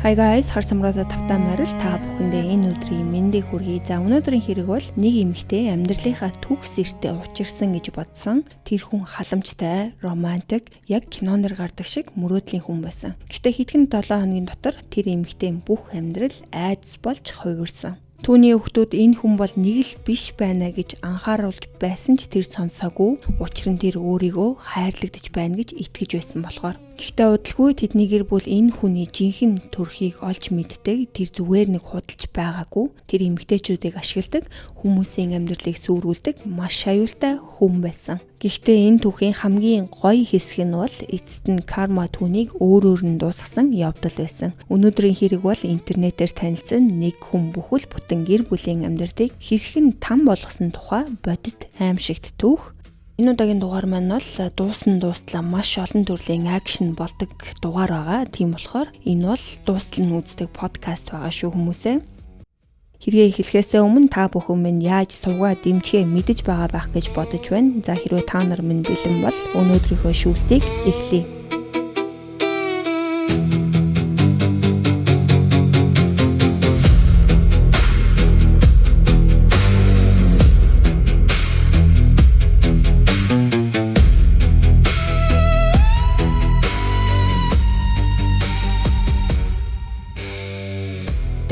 Hi guys, харсамраа тавтаа марил та бүхэндээ энэ өдрийн мэндийг хүргэе. За өнөөдрийн хэрэг бол нэг эмэгтэй амьдралынхаа төгс эртээ учирсан гэж бодсон. Тэр хүн халамжтай, романтик, яг киноноор гардаг шиг мөрөөдлийн хүн байсан. Гэхдээ хэдхэн 7 хоногийн дотор тэр эмэгтэй бүх амьдрал айдас болж хувирсан. Түүний өвгтүүд энэ хүн бол нэг л биш байна гэж анхааруулж байсан ч тэр сонсоогүй. Учир нь тэр өөрийгөө хайрлагдаж байна гэж итгэж байсан болохоор. Гэхдээ удалгүй тэдний гэр бүл энэ хүний жинхэнэ төрхийг олж мэддэг. Тэр зүгээр нэг худалж байгаагүй. Тэр эмэгтэйчүүдийг ашигладаг, хүмүүсийн амьдралыг сүрүүлдэг маш аюултай хүн байсан. Гэхдээ энэ түүхийн хамгийн гоё хэсэг нь бол эцэст нь карма түүнийг өөрөөр нь дуусгасан явдал байсан. Өнөөдрийн хэрэг бол интернетээр танилцсан нэг хүн бүхэл бүтэн гэр бүлийн амьдралыг хэрхэн там болгосон тухай бодит аимшигт түүх. Энэ удаагийн дугаар маань бол дуустлаа маш олон төрлийн акшн болдог дугаар байгаа. Тийм болохоор энэ бол дуустал нь үздэг подкаст байгаа шүү хүмүүсээ. Хэрэгээ эхлэхээс өмнө та бүхэн минь яаж сувгаа дэмжихээ мэдэж байгаа байх гэж бодож байна. За хэрвээ та нар минь бэлэн бол өнөөдрийнхөө шүүлтийг эхлэе.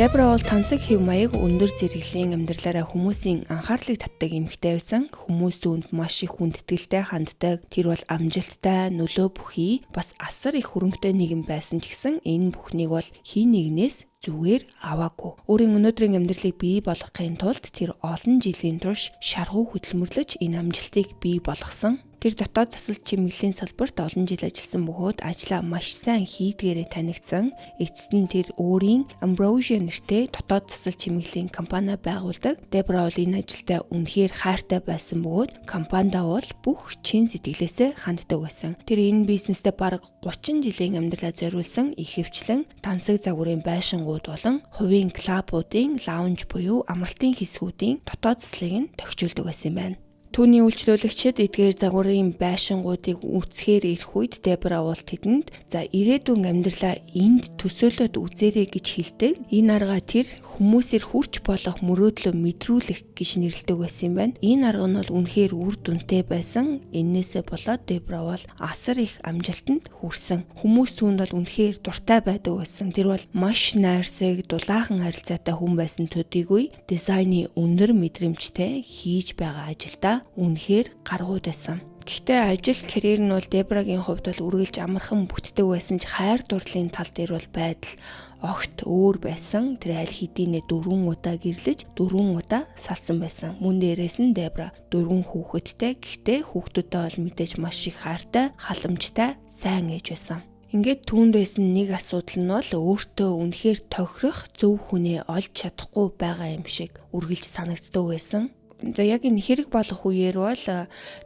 Дебра бол тансаг хэв маяг өндөр зэрэглэлийн амьдралаараа хүмүүсийн анхаарлыг татдаг эмэгтэй байсан. Хүмүүс түүнд маш их хүндэтгэлтэй ханддаг. Тэр бол амжилттай, нөлөө бүхий, бас асар их хөрөнгөтэй нэгэн байсан ч гэсэн энэ бүхнийг бол хин нэгнээс зүгээр аваагүй. Өөрийн өнөөдрийн амьдралыг бий болгохын тулд тэр олон жилийн турш шаргуу хөдөлмөрлөж энэ амжилтыг бий болгосон. Тэр дотоод засал чимэглэлийн салбарт олон жил ажилласан бөгөөд ажлаа маш сайн хийдгээрээ танигдсан. Эцэст нь тэр өөрийн Ambrosia нэртэй дотоод засал чимэглэлийн компани байгуулдаг. Дебра бол энэ ажилдаа үнэхээр хайртай байсан бөгөөд компанидаа бол бүх чин сэтгэлээсээ ханддаг байсан. Тэр энэ бизнестэй бараг 30 жилийн амьдралаа зориулсан их хвчлэн тансаг загварын байшингууд болон хувийн клубуудын лаунж буюу амралтын хэсгүүдийн дотоод заслыг нь тохижуулдаг байсан юм байна. Түүний үйлчлүүлэгчид эдгээр загварын байшингуудыг үүсгэхээр ирэх үед Дебра бол тэдэнд за ирээдүйн амьдралаа энд төсөөлөд үзээрэй гэж хэлдэг. Энэ арга тэр хүмүүсээр хүрч болох мөрөөдлөө мэдрүүлэх гэж нэрлэдэг байсан юм байна. Энэ арга нь бол үнэхээр үр дүнтэй байсан. Иннээсээ болоод Дебра бол асар их амжилтанд хүрсэн. Хүмүүс түүнд бол үнэхээр дуртай байдаг байсан. Тэр бол маш найрсаг, дулаахан харилцаатай хүн байсан төдийгүй дизайны өндөр мэдрэмжтэй хийж байгаа ажилдаа үнэхээр гаргууд байсан. Гэхдээ ажил карьер нь бол Дебрагийн хувьд бол үргэлж амархан бүтдэг байсан ч хайр дурлалын тал дээр бол байдал огт өөр байсан. Тэр аль хэдийнэ 4 удаа гэрлэж 4 удаа салсан байсан. Мөн дээрээс нь Дебра 4 хүүхэдтэй. Гэхдээ хүүхдүүдээ бол мэдээж маш их хайртай, халамжтай, сайн ээж байсан. Ингээд түүнд байсан нэг асуудал нь бол өөртөө үнэхээр тохирох зөв хүнээ олж чадахгүй байгаа юм шиг үргэлж санагддаг байсан. За яг энэ хэрэг болох үеэр бол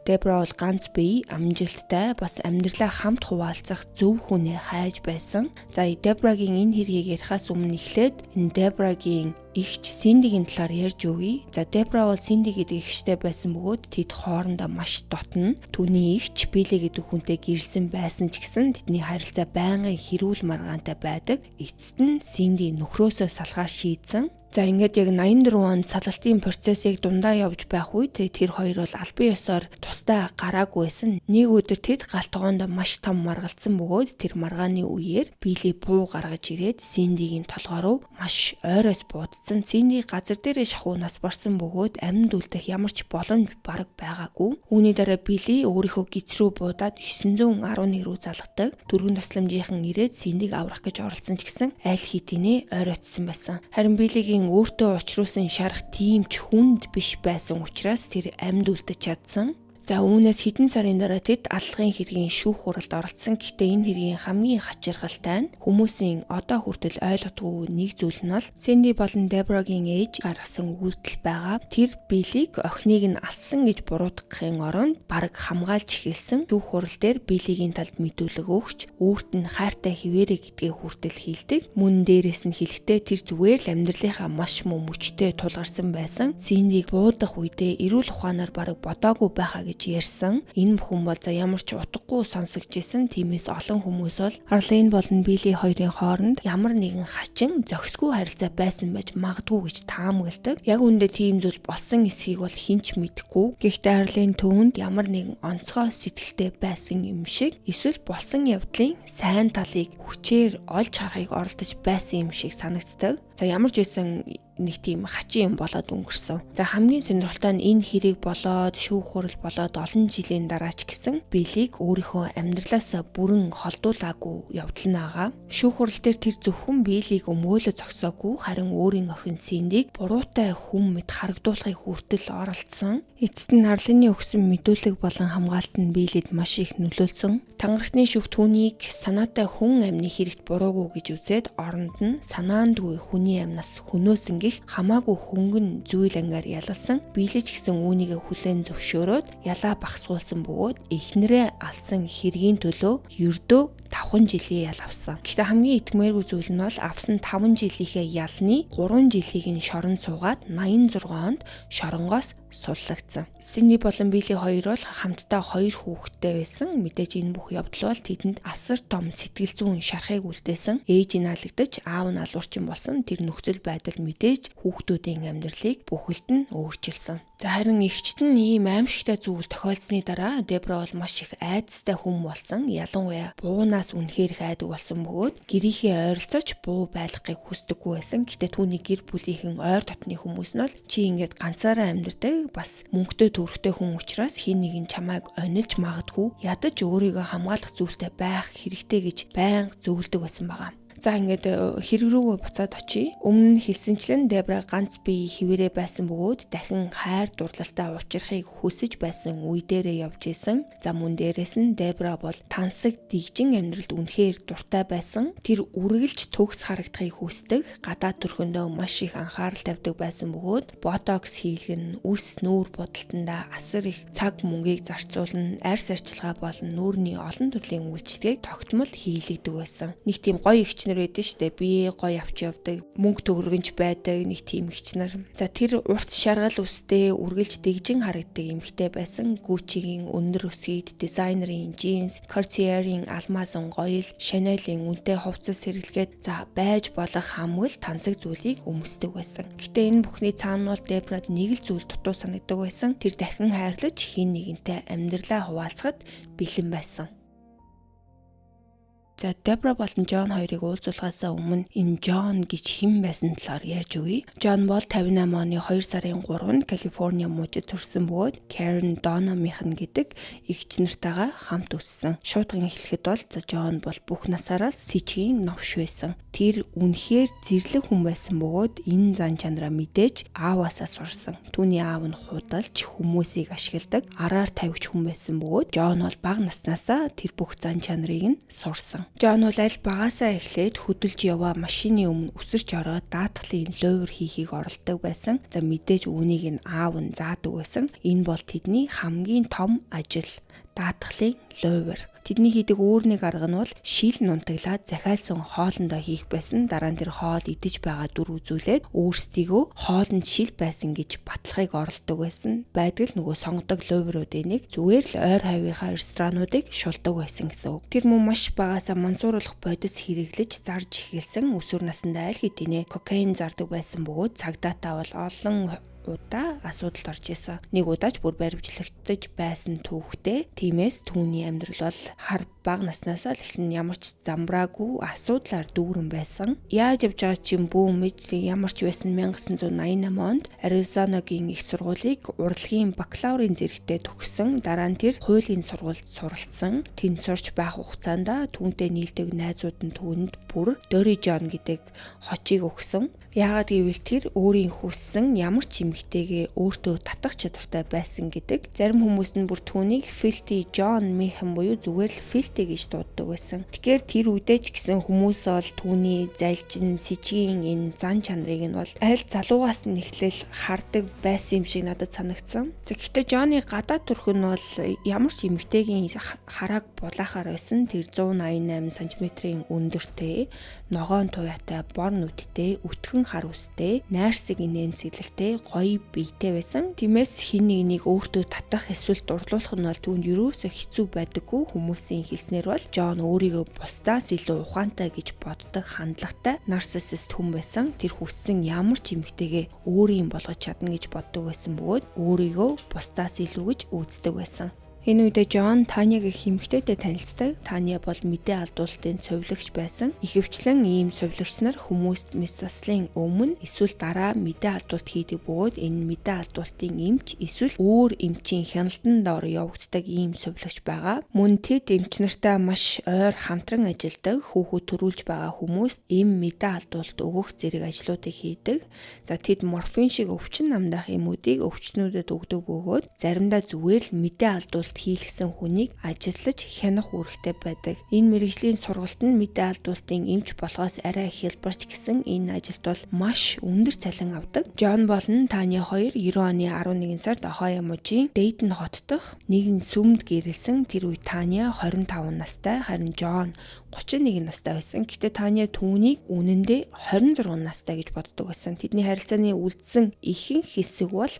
Дебра бол ганц бие, амжилттай, бас амьдралаа хамт хуваалцах зөв хүнээ хайж байсан. За Дебрагийн энэ хэргийг ярихаас өмнө эхлээд энэ Дебрагийн игч Синдигийн талаар ярьж өгье. За Дебра бол Синди гэдэг игчтэй байсан бөгөөд тэд хоорондоо маш дотно. Түүний игч Билли гэдэг хүнтэй гэрэлсэн байсан ч гэсэн тэдний харилцаа байнгын хэрүүл маргаантай байдаг. Эцэст нь Синди нөхрөөсөө салахаар шийдсэн. За ингээд яг 84 онд салалтын процессыг дундаа явж байх үед тэр хоёр бол албан ёсоор тусдаа гараагүй байсан. Нэг өдөр тэд галтгоонд маш том маргалцсан бөгөөд тэр маргааны үеэр Билли буу гаргаж ирээд Синдигийн толгой руу маш ойроос буудсан. Синди газар дээрээ шахуунаас барсан бөгөөд амьд үлдэх ямар ч боломж бараг байгаагүй. Үүний дараа Билли өөрийнхөө гиз рүү буудаад 911 рүү залгадаг. Дөрвөн тасламжийнхан ирээд Синдиг аврах гэж оролцсон ч гэсэн аль хэдийнэ ойройтсон байсан. Харин Билигийн өөртөө учруулсан шарах тийм ч хүнд биш байсан учраас тэр амьд үлдэж чадсан. За үүнээс хэдэн сарын дараа тэд аллагын хэргийн шүүх хуралд оролцсон. Гэхдээ энэ хэргийн хамгийн хачиргалтай нь хүмүүсийн одоо хүртэл ойлгодгүй нэг зүйл нь бол Синди болон Дебрагийн ээж гаргасан үйлдэл байгаа. Тэр Биллиг охиныг нь алсан гэж буруутгахын оронд бараг хамгаалж эхэлсэн. Шүүх хурал дээр Билигийн талд мэдүүлэг өгч өөрт нь хайртай хിവэрэ гэдгээ хүртэл хэлдэг. Мөн дээрээс нь хэлэхдээ тэр зүгээр л амьдралынхаа маш муу мөчтэй тулгарсан байсан. Синдиг буудах үедээ эрүүл ухаанаар бараг бодоогүй байхаа гэж гэж ярьсан. Энэ бүхэн бол за ямар ч утгагүй сонсогдож исэн. Тиймээс олон хүмүүс бол Арлен болон Билли хоёрын хооронд ямар нэгэн хачин зохисгүй харилцаа байсан байж магадгүй гэж таамагладаг. Яг үүндээ тийм зүйл болсон эсхийг бол хинч мэдэхгүй. Гэхдээ Арлен түүнд ямар нэгэн онцгой сэтгэлтэй байсан юм шиг эсвэл болсон явдлын сайн талыг хүчээр олж харахыг оролдож байсан юм шиг санагддаг. За ямар ч байсан нэг тийм хачин юм болоод өнгөрсөн. За хамгийн сонирхолтой нь энэ хэрэг болоод шүүх хурал болоод олон жилийн дараа ч гэсэн Биллиг өөрийнхөө амьдралаас бүрэн холдуулаагүй явдал нь байгаа. Шүүх хурал дээр тэр зөвхөн Биллиг өмгөөлө зогсоогүй харин өөрийн охин Синдиг буруутай хүн мэт харагдуулахыг хүртэл оролцсон. Эцэст нь Арлины өгсөн мэдүүлэг болон хамгаалалт нь Биллид маш их нөлөөлсөн. Тангарахны шүүх түүнийг санаатай хүн амны хэрэгт буруугүй гэж үзээд оронд нь санаандгүй хүний амнаас хөнөөсөн гих хамаагүй хөнгөн зүйл ангаар ялалсан. Билли ч гэсэн үүнийг хүлээн зөвшөөрөөд ялаа багсуулсан бөгөөд эхнэрээ алсан хэргийн төлөө ердөө 5 жилийн ял авсан. Гэхдээ хамгийн итгэмээргүй зүйл нь бол авсан 5 жилийнхээ ялны 3 жилийг нь шоронд суугаад 86 онд шоронгоос суллагдсан. Синди болон Билли хоёр бол хамтдаа 2 хүүхэдтэй байсан. Мэдээж энэ бүх явдал бол тэдэнд асар том сэтгэл зүйн шарахыг үлдээсэн. Ээж нь алагдаж, аав нь алуурчин болсон. Тэр нөхцөл байдал мэдээж хүүхдүүдийн амьдралыг бүхэлд нь өөрчилсөн. За харин эгчт нь ийм аимшигтай зүйл тохиолдсны дараа Дебра бол маш их айдастай хүн болсон. Ялангуяа буунаас үнэхээр их айдаг болсон бөгөөд гэрийнхээ ойролцооч буу байлгахыг хүсдэггүй байсан. Гэтэ түүний гэр бүлийнхэн ойр дотны хүмүүс нь бол чи ингээд ганцаараа амьдардаг, бас мөнгөтэй төрхтэй хүн учраас хин нэг нь чамайг онилж магадгүй, ядаж өөрийгөө хамгаалах зүйлтэй байх хэрэгтэй гэж байнга зөвлөдөг байсан байгаа. За ингээд хэрэг рүү буцаад очие. Өмнө нь хэлсэнчлэн Дебра ганц бие хിവэрэ байсан бөгөөд дахин хайр дурлалтай уучрахыг хүсэж байсан үе дээрээ явж исэн. За мөн дээрээс нь Дебра бол тансаг дэгжин амьдралд үнэхээр дуртай байсан. Тэр үргэлж төгс харагдахыг хүсдэг. Гадаад төрхөндөө маш их анхаарал тавьдаг байсан бөгөөд ботокс хийлгэн, үс нүүр будалтанда асар их цаг мөнгийг зарцуулна, арьс арчилгаа болон нүүрний олон төрлийн үйлчлэгийг тогтмол хийлгдэг байсан. Нэг тийм гоё игчнэр байдэн штэ, бие гоё авч явдаг, мөнгө төгрөгөнч байдаг нэг тийм игч нар. За тэр урт шаргал үстэй үргэлж дэгжин харагддаг эмэгтэй байсан. Gucci-гийн өндөр өсгийд, дизайнерын джинс, Cartier-ийн алмазын гоёл, Chanel-ийн үнэтэй хувцас сэргэлгээд за байж болох хамгал тансаг зүйлийг өмсдөг байсан. Гэтэ энэ бүхний цаана бол Дебрад нэг л зүйл дутуу санагддаг байсан. Тэр дахин хайрлаж хин нэгэнтэй амьдралаа хуваалцахад бэлэн байсан. За Дебра болон Джон хоёрыг уулзуулахаас өмнө энэ Джон гэж хэн байсан талаар ярьж өгье. Джон бол 58 оны 2 сарын 3-нд Калифорни мужид төрсэн бөгөөд Karen Donham-ийн гэдэг эгч нартайгаа хамт өссөн. Шуудхан эхлэхэд бол за Джон бол бүх насаараа сэжгийн новш байсан. Тэр үнэхээр зэрлэг хүн байсан бөгөөд энэ зан чанараа мэдээж ааваасаа сурсан. Түүний аав нь худалж хүмүүсийг ашигладаг, араар тавигч хүн байсан бөгөөд Джон бол бага наснаасаа тэр бүх зан чанарыг нь сурсан. Джон бол аль багасаа эхлээд хөдөлж яваа машины өмнө өсөрч ороод даатгалын ловер хийхийг оролдог байсан. За мэдээж үүнийг нь аав нь заадаг байсан. Энэ бол тэдний хамгийн том ажил. Даатгалын ловер. Тэдний хийдэг өөр нэг арга нь бол шил нунтаглаад захиалсан хоолндоо хийх байсан. Дараа нь тэр хоол идэж байгаа дүр үзүүлээд өөрсдийгөө хоолнд шил байсан гэж батлахыг оролдог байсан. Байдаг л нөгөө сонгодог ловеруудын нэг зүгээр л ойр хавийнхаа ресторануудыг шулдаг байсан гэсэн үг. Тэр мөн маш багасаа мансууруулах бодис хэрэглэж зарж эхэлсэн. Өсвөр насндаа аль хэдийнэ кокаин зардаг байсан бөгөөд цагдаатай бол олон удаа асуудалд орж исэн. Нэг удаач бүр баримтлагдаж байсан түүхтэй. Тиймээс түүний амьдрал бол хар бага наснаасаа л эхлэн ямар ч замбраагүй асуудлаар дүүрэн байсан. Яаж явж байгаа ч юм бүү мэд ямар ч байсан 1988 онд Аризонагийн их сургуулийг урлагийн бакалаврын зэрэгтээ төгссөн. Дараа нь тэр хуулийн сургуульд суралцсан. Тэнд сурч байх хугацаанд түүнтэй нийлдэг найзууд нь түүнд бүр Dory John гэдэг хочийг өгсөн. Яагаад гэвэл тэр өөрийн хүссэн ямар ч эмэгтэйгээ өөртөө татах чадвартай байсан гэдэг. Зарим хүмүүс нь бүр түүнийг Filthy John Mayhem буюу зүгээр л Filthy гэж дууддаг байсан. Тэгэхээр тэр үедээ ч гэсэн хүмүүс бол түүний залжин сэжгийн энэ зан чанарыг нь бол аль залуугаас нь эхлэл хардаг байсан юм шиг надад санагдсан. Гэхдээ Johnny гадаад төрх нь бол ямар ч эмэгтэйгийн харааг булаахаар байсан. Тэр 188 см-ийн өндөртэй, ногоон туяатай, бор нүдтэй, өтгөн хар үстэй, найрсаг инээмсэглэлтэй, гоё гоё биетэй байсан. Тиймээс хин нэгнийг өөртөө татах эсвэл дурлуулах нь бол түүнд юусоо хэцүү байдаггүй. Хүмүүсийн хэлснээр бол Жон өөрийгөө бусдаас илүү ухаантай гэж боддог хандлагатай нарциссист хүн байсан. Тэр хүссэн ямар ч эмэгтэйгээ өөрийн болгож чадна гэж боддог байсан бөгөөд өөрийгөө бусдаас илүү гэж үздэг байсан. Энэ үедээ Жон Танягийн эмэгтэйтэй танилцдаг. Таня бол мэдээ алдуулалтын совилогч байсан. Ихэвчлэн ийм совилогч нар хүмүүст мэс заслын өмнө эсвэл дараа мэдээ алдуулалт хийдэг бөгөөд энэ мэдээ алдуулалтын эмч эсвэл өөр эмчийн хяналтанд дор явагддаг ийм совилогч байгаа. Мөн тэд эмч нартай маш ойр хамтран ажилладаг. Хүүхэд төрүүлж байгаа хүмүүст ийм мэдээ алдуулалт өгөх зэрэг ажлуудыг хийдэг. За тэд морфин шиг өвчин намдах эмүүдийг өвчтнүүдэд өгдөг бөгөөд заримдаа зүгээр л мэдээ алдуулалт хийлгсэн хүнийг ажиллаж хянах үүрэгтэй байдаг. Энэ мэргэжлийн сургалт нь мэдээ алдуулалтын эмч болохоос арай их хялбарч гэсэн энэ ажилд бол маш өндөр цалин авдаг. Жон болон Таня хоёр 90 оны 11 сард Ohio мужийн Dayton хот дох нэгэн сүмд гэрэлсэн. Тэр үе Таня 25 настай, харин Жон 31 настай байсан. Гэтэ Таня түүнийг үнэндээ 26 настай гэж боддог байсан. Тэдний харилцааны үлдсэн ихэнх хэсэг бол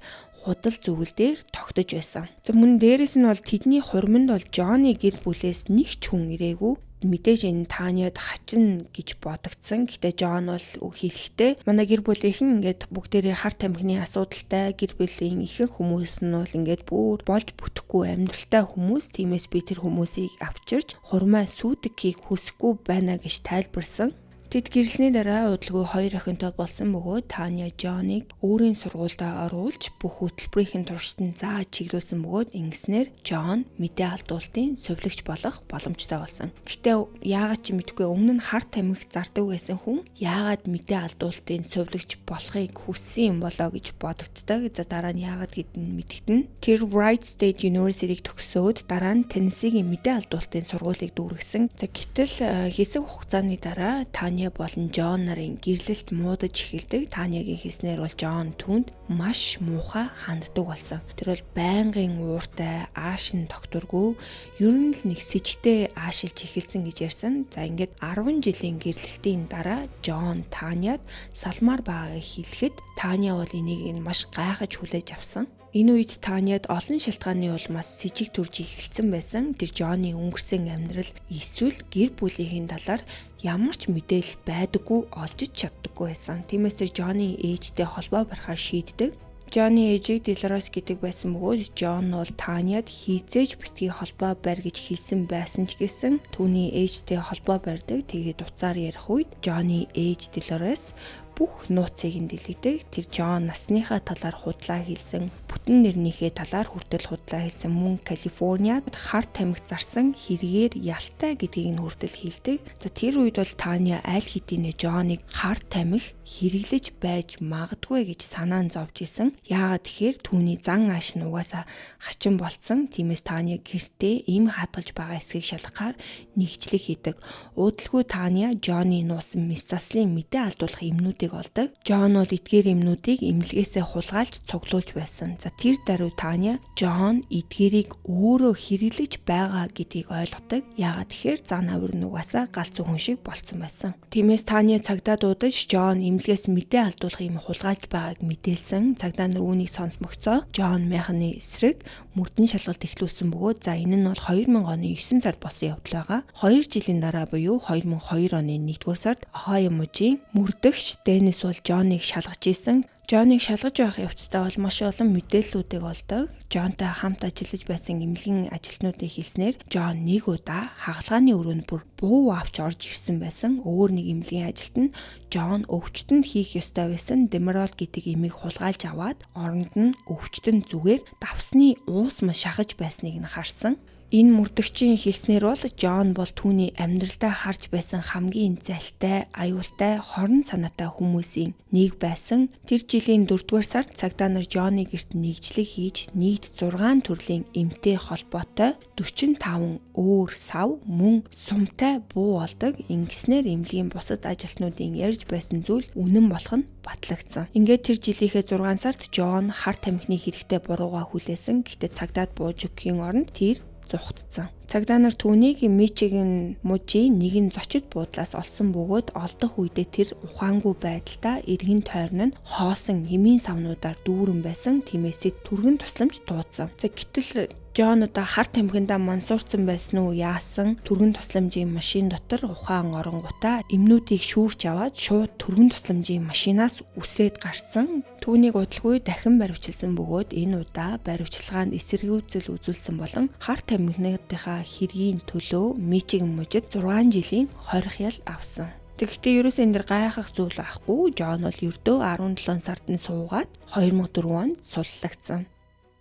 худал зүгэл дээр тогтож байсан. За мөн дээрэс нь бол тэдний хурминд бол Жоны гэр бүлээс нэг ч хүн ирээгүй. Мэдээж энэ Таняд хачин гэж бодогдсон. Гэтэ Жон бол хэлэхдээ манай гэр бүлийнхэн ингээд бүгдээрээ хар тамхины асуудалтай, гэр бүлийн ихэнх хүмүүс нь бол ингээд бүр болж бүтэхгүй амьдралтай хүмүүс. Тиймээс би тэр хүмүүсийг авчирч хурмаа сүйтгэхийг хүсэхгүй байна гэж тайлбарсан. Тэд гэрэлсний дараа удалгүй 2 охинтой болсон бөгөөд Таня Жоныг өөрийн сургуультай оруулж бүх хөтөлбөрийн туршид нь зааж чиглүүлсэн бөгөөд ингэснээр Жон мэдээ алдуулалтын совилогч болох боломжтой болсон. Гэхдээ яагаад ч мэдэхгүй өмнө нь хар тамхи зардаг байсан хүн яагаад мэдээ алдуулалтын совилогч болохыг хүссэн юм болоо гэж бодогддог. За дараа нь яагаад гэдгийг мэдгэтэн. Тэр Wright State University-г төгсөөд дараа нь Tennessee-гийн мэдээ алдуулалтын сургуулийг дүүргэсэн. За гэтэл хэсэг хугацааны дараа Таня болон Жон нарын гэрлэлт муудаж эхэлдэг. Танягийн хэлснээр бол Жон түүнд маш муухай ханддаг болсон. Тэр бол байнгын ууртай, аашин тогтургүй, ер нь л нэг сэжигтэй аашилж эхэлсэн гэж ярьсан. За ингээд 10 жилийн гэрлэлтийн дараа Жон Таняд салмаар байгааг хэлэхэд Таня бол энийг маш гайхаж хүлээж авсан. Энэ үед Таняд олон шалтгааны улмаас сэжиг төрж эхэлсэн байсан. Тэр Жоны өнгөрсөн амьдрал эсвэл гэр бүлийнхэн талаар ямар ч мэдээлэл байдаггүй, олж чаддаггүй байсан. Тиймээс тэр Жоны ээжтэй холбоо барихаар шийддэг. Жоны ээжийг Долорес гэдэг байсан бөгөөд Жон бол Таняд хизээж битгий холбоо барь гэж хэлсэн байсан ч гэсэн түүний ээжтэй холбоо барьдаг. Тэгээд уцаар ярих үед Жоны ээж Долорес бүх нууцыг нь дэлгэдэг. Тэр Жон насныхаа талаар худлаа хэлсэн, бүтэн нэрнийхээ талаар хүртэл худлаа хэлсэн, мөн Калифорниад хар тамхи зарсан хэрэгээр ялтай гэдгийг нь хүртэл хэлдэг. За тэр үед бол Таня аль хэдийнэ Жоныг хар тамхи хэрэглэж байж магадгүй гэж санаа нь зовж исэн. Яагаад тэгэхээр түүний зан ааш нь угаасаа хачин болцсон. Тиймээс Таня гэртээ им хадгалж байгаа эсгийг шалгахаар нэгжлэг хийдэг. Удалгүй Таня Жоны нуусан мэс заслын мэдээ алдуулах эмнүүдийг олдог. Жон бол эдгээр эмнүүдийг эмнэлгээсээ хулгайлж цуглуулж байсан. За тэр даруй Таня Жон эдгээрийг өөрөө хэрэглэж байгаа гэдгийг ойлгодог. Яагаад тэгэхээр зан авир нь угаасаа галзуу хүн шиг болцсон байсан. Тиймээс Таня цагдаа дуудаж Жон эмнэлгээс мэдээ алдуулах юм хулгайлж байгааг мэдээлсэн. Цагдаа нар үүнийг сонсмогцоо Жон мяханы эсрэг мөрдөн шалгалт эхлүүлсэн бөгөөд за энэ нь бол 2000 оны 9 сард болсон явдал байгаа. 2 жилийн дараа буюу 2002 оны 1-р сард Ohio мужийн мөрдөгч Деннис бол Жоныг шалгаж исэн. Жоныг шалгаж байх явцдаа бол маш олон мэдээллүүдийг олдог. Жонтой хамт ажиллаж байсан эмнэлгийн ажилтнуудын хэлснээр Жон нэг удаа хагалгааны өрөөнд бүр буу авч орж ирсэн байсан. Өөр нэг эмнэлгийн ажилтан Жон өвчтөнд хийх ёстой байсан Demerol гэдэг эмийг хулгайлж аваад оронд нь өвчтөн зүгээр давсны уус мас шахаж байсныг нь харсан. Энэ мөрдөгчийн хэлснээр бол Жон бол түүний амьдралдаа харж байсан хамгийн залтай, аюултай, хорон санаатай хүмүүсийн нэг байсан. Тэр жилийн 4-р сард цагдаа нар Жоны гэрт нэгжлэг хийж нийт 6 төрлийн эмтэй холбоотой 45 өөр сав мөн сумтай буу олдог. Ингэснээр эмнэлгийн бусад ажилтнуудын ярьж байсан зүйл үнэн болох нь батлагдсан. Ингээд тэр жилийнхээ 6 сард Жон хар тамхины хэрэгтэй бурууга хүлээсэн. Гэхдээ цагдаад бууж өгөхийн оронд тэр зүхтцсан. Цагдаа нар түүнийг Мичигэн мужийн нэгэн зочид буудлаас олсон бөгөөд олдох үедээ тэр ухаангүй байдалтай эргэн тойрон нь хоосон эмийн савнуудаар дүүрэн байсан тиймээс түргэн тусламж дуудсан. Гэтэл Жон удаа харт тамхиндаа мансуурсан байсан уу яасан түргэн тусламжийн машин дотор ухаан оронгуудаа эмнүүдийг шүүрч аваад шууд түргэн тусламжийн машинаас үсрээд гарцсан. Түүнийг удалгүй дахин баривчилсан бөгөөд энэ удаа баривчилгаанд эсэргүүцэл үзүүлсэн болон харт тамхиныхаа хэргийн төлөө Мичигэн мужид 6 жилийн хорих ял авсан. Тэгэхдээ ерөөсөө энэ дэр гайхах зүйл байхгүй. Жон бол ердөө 17 сард нь суугаад 2004 онд суллагдсан.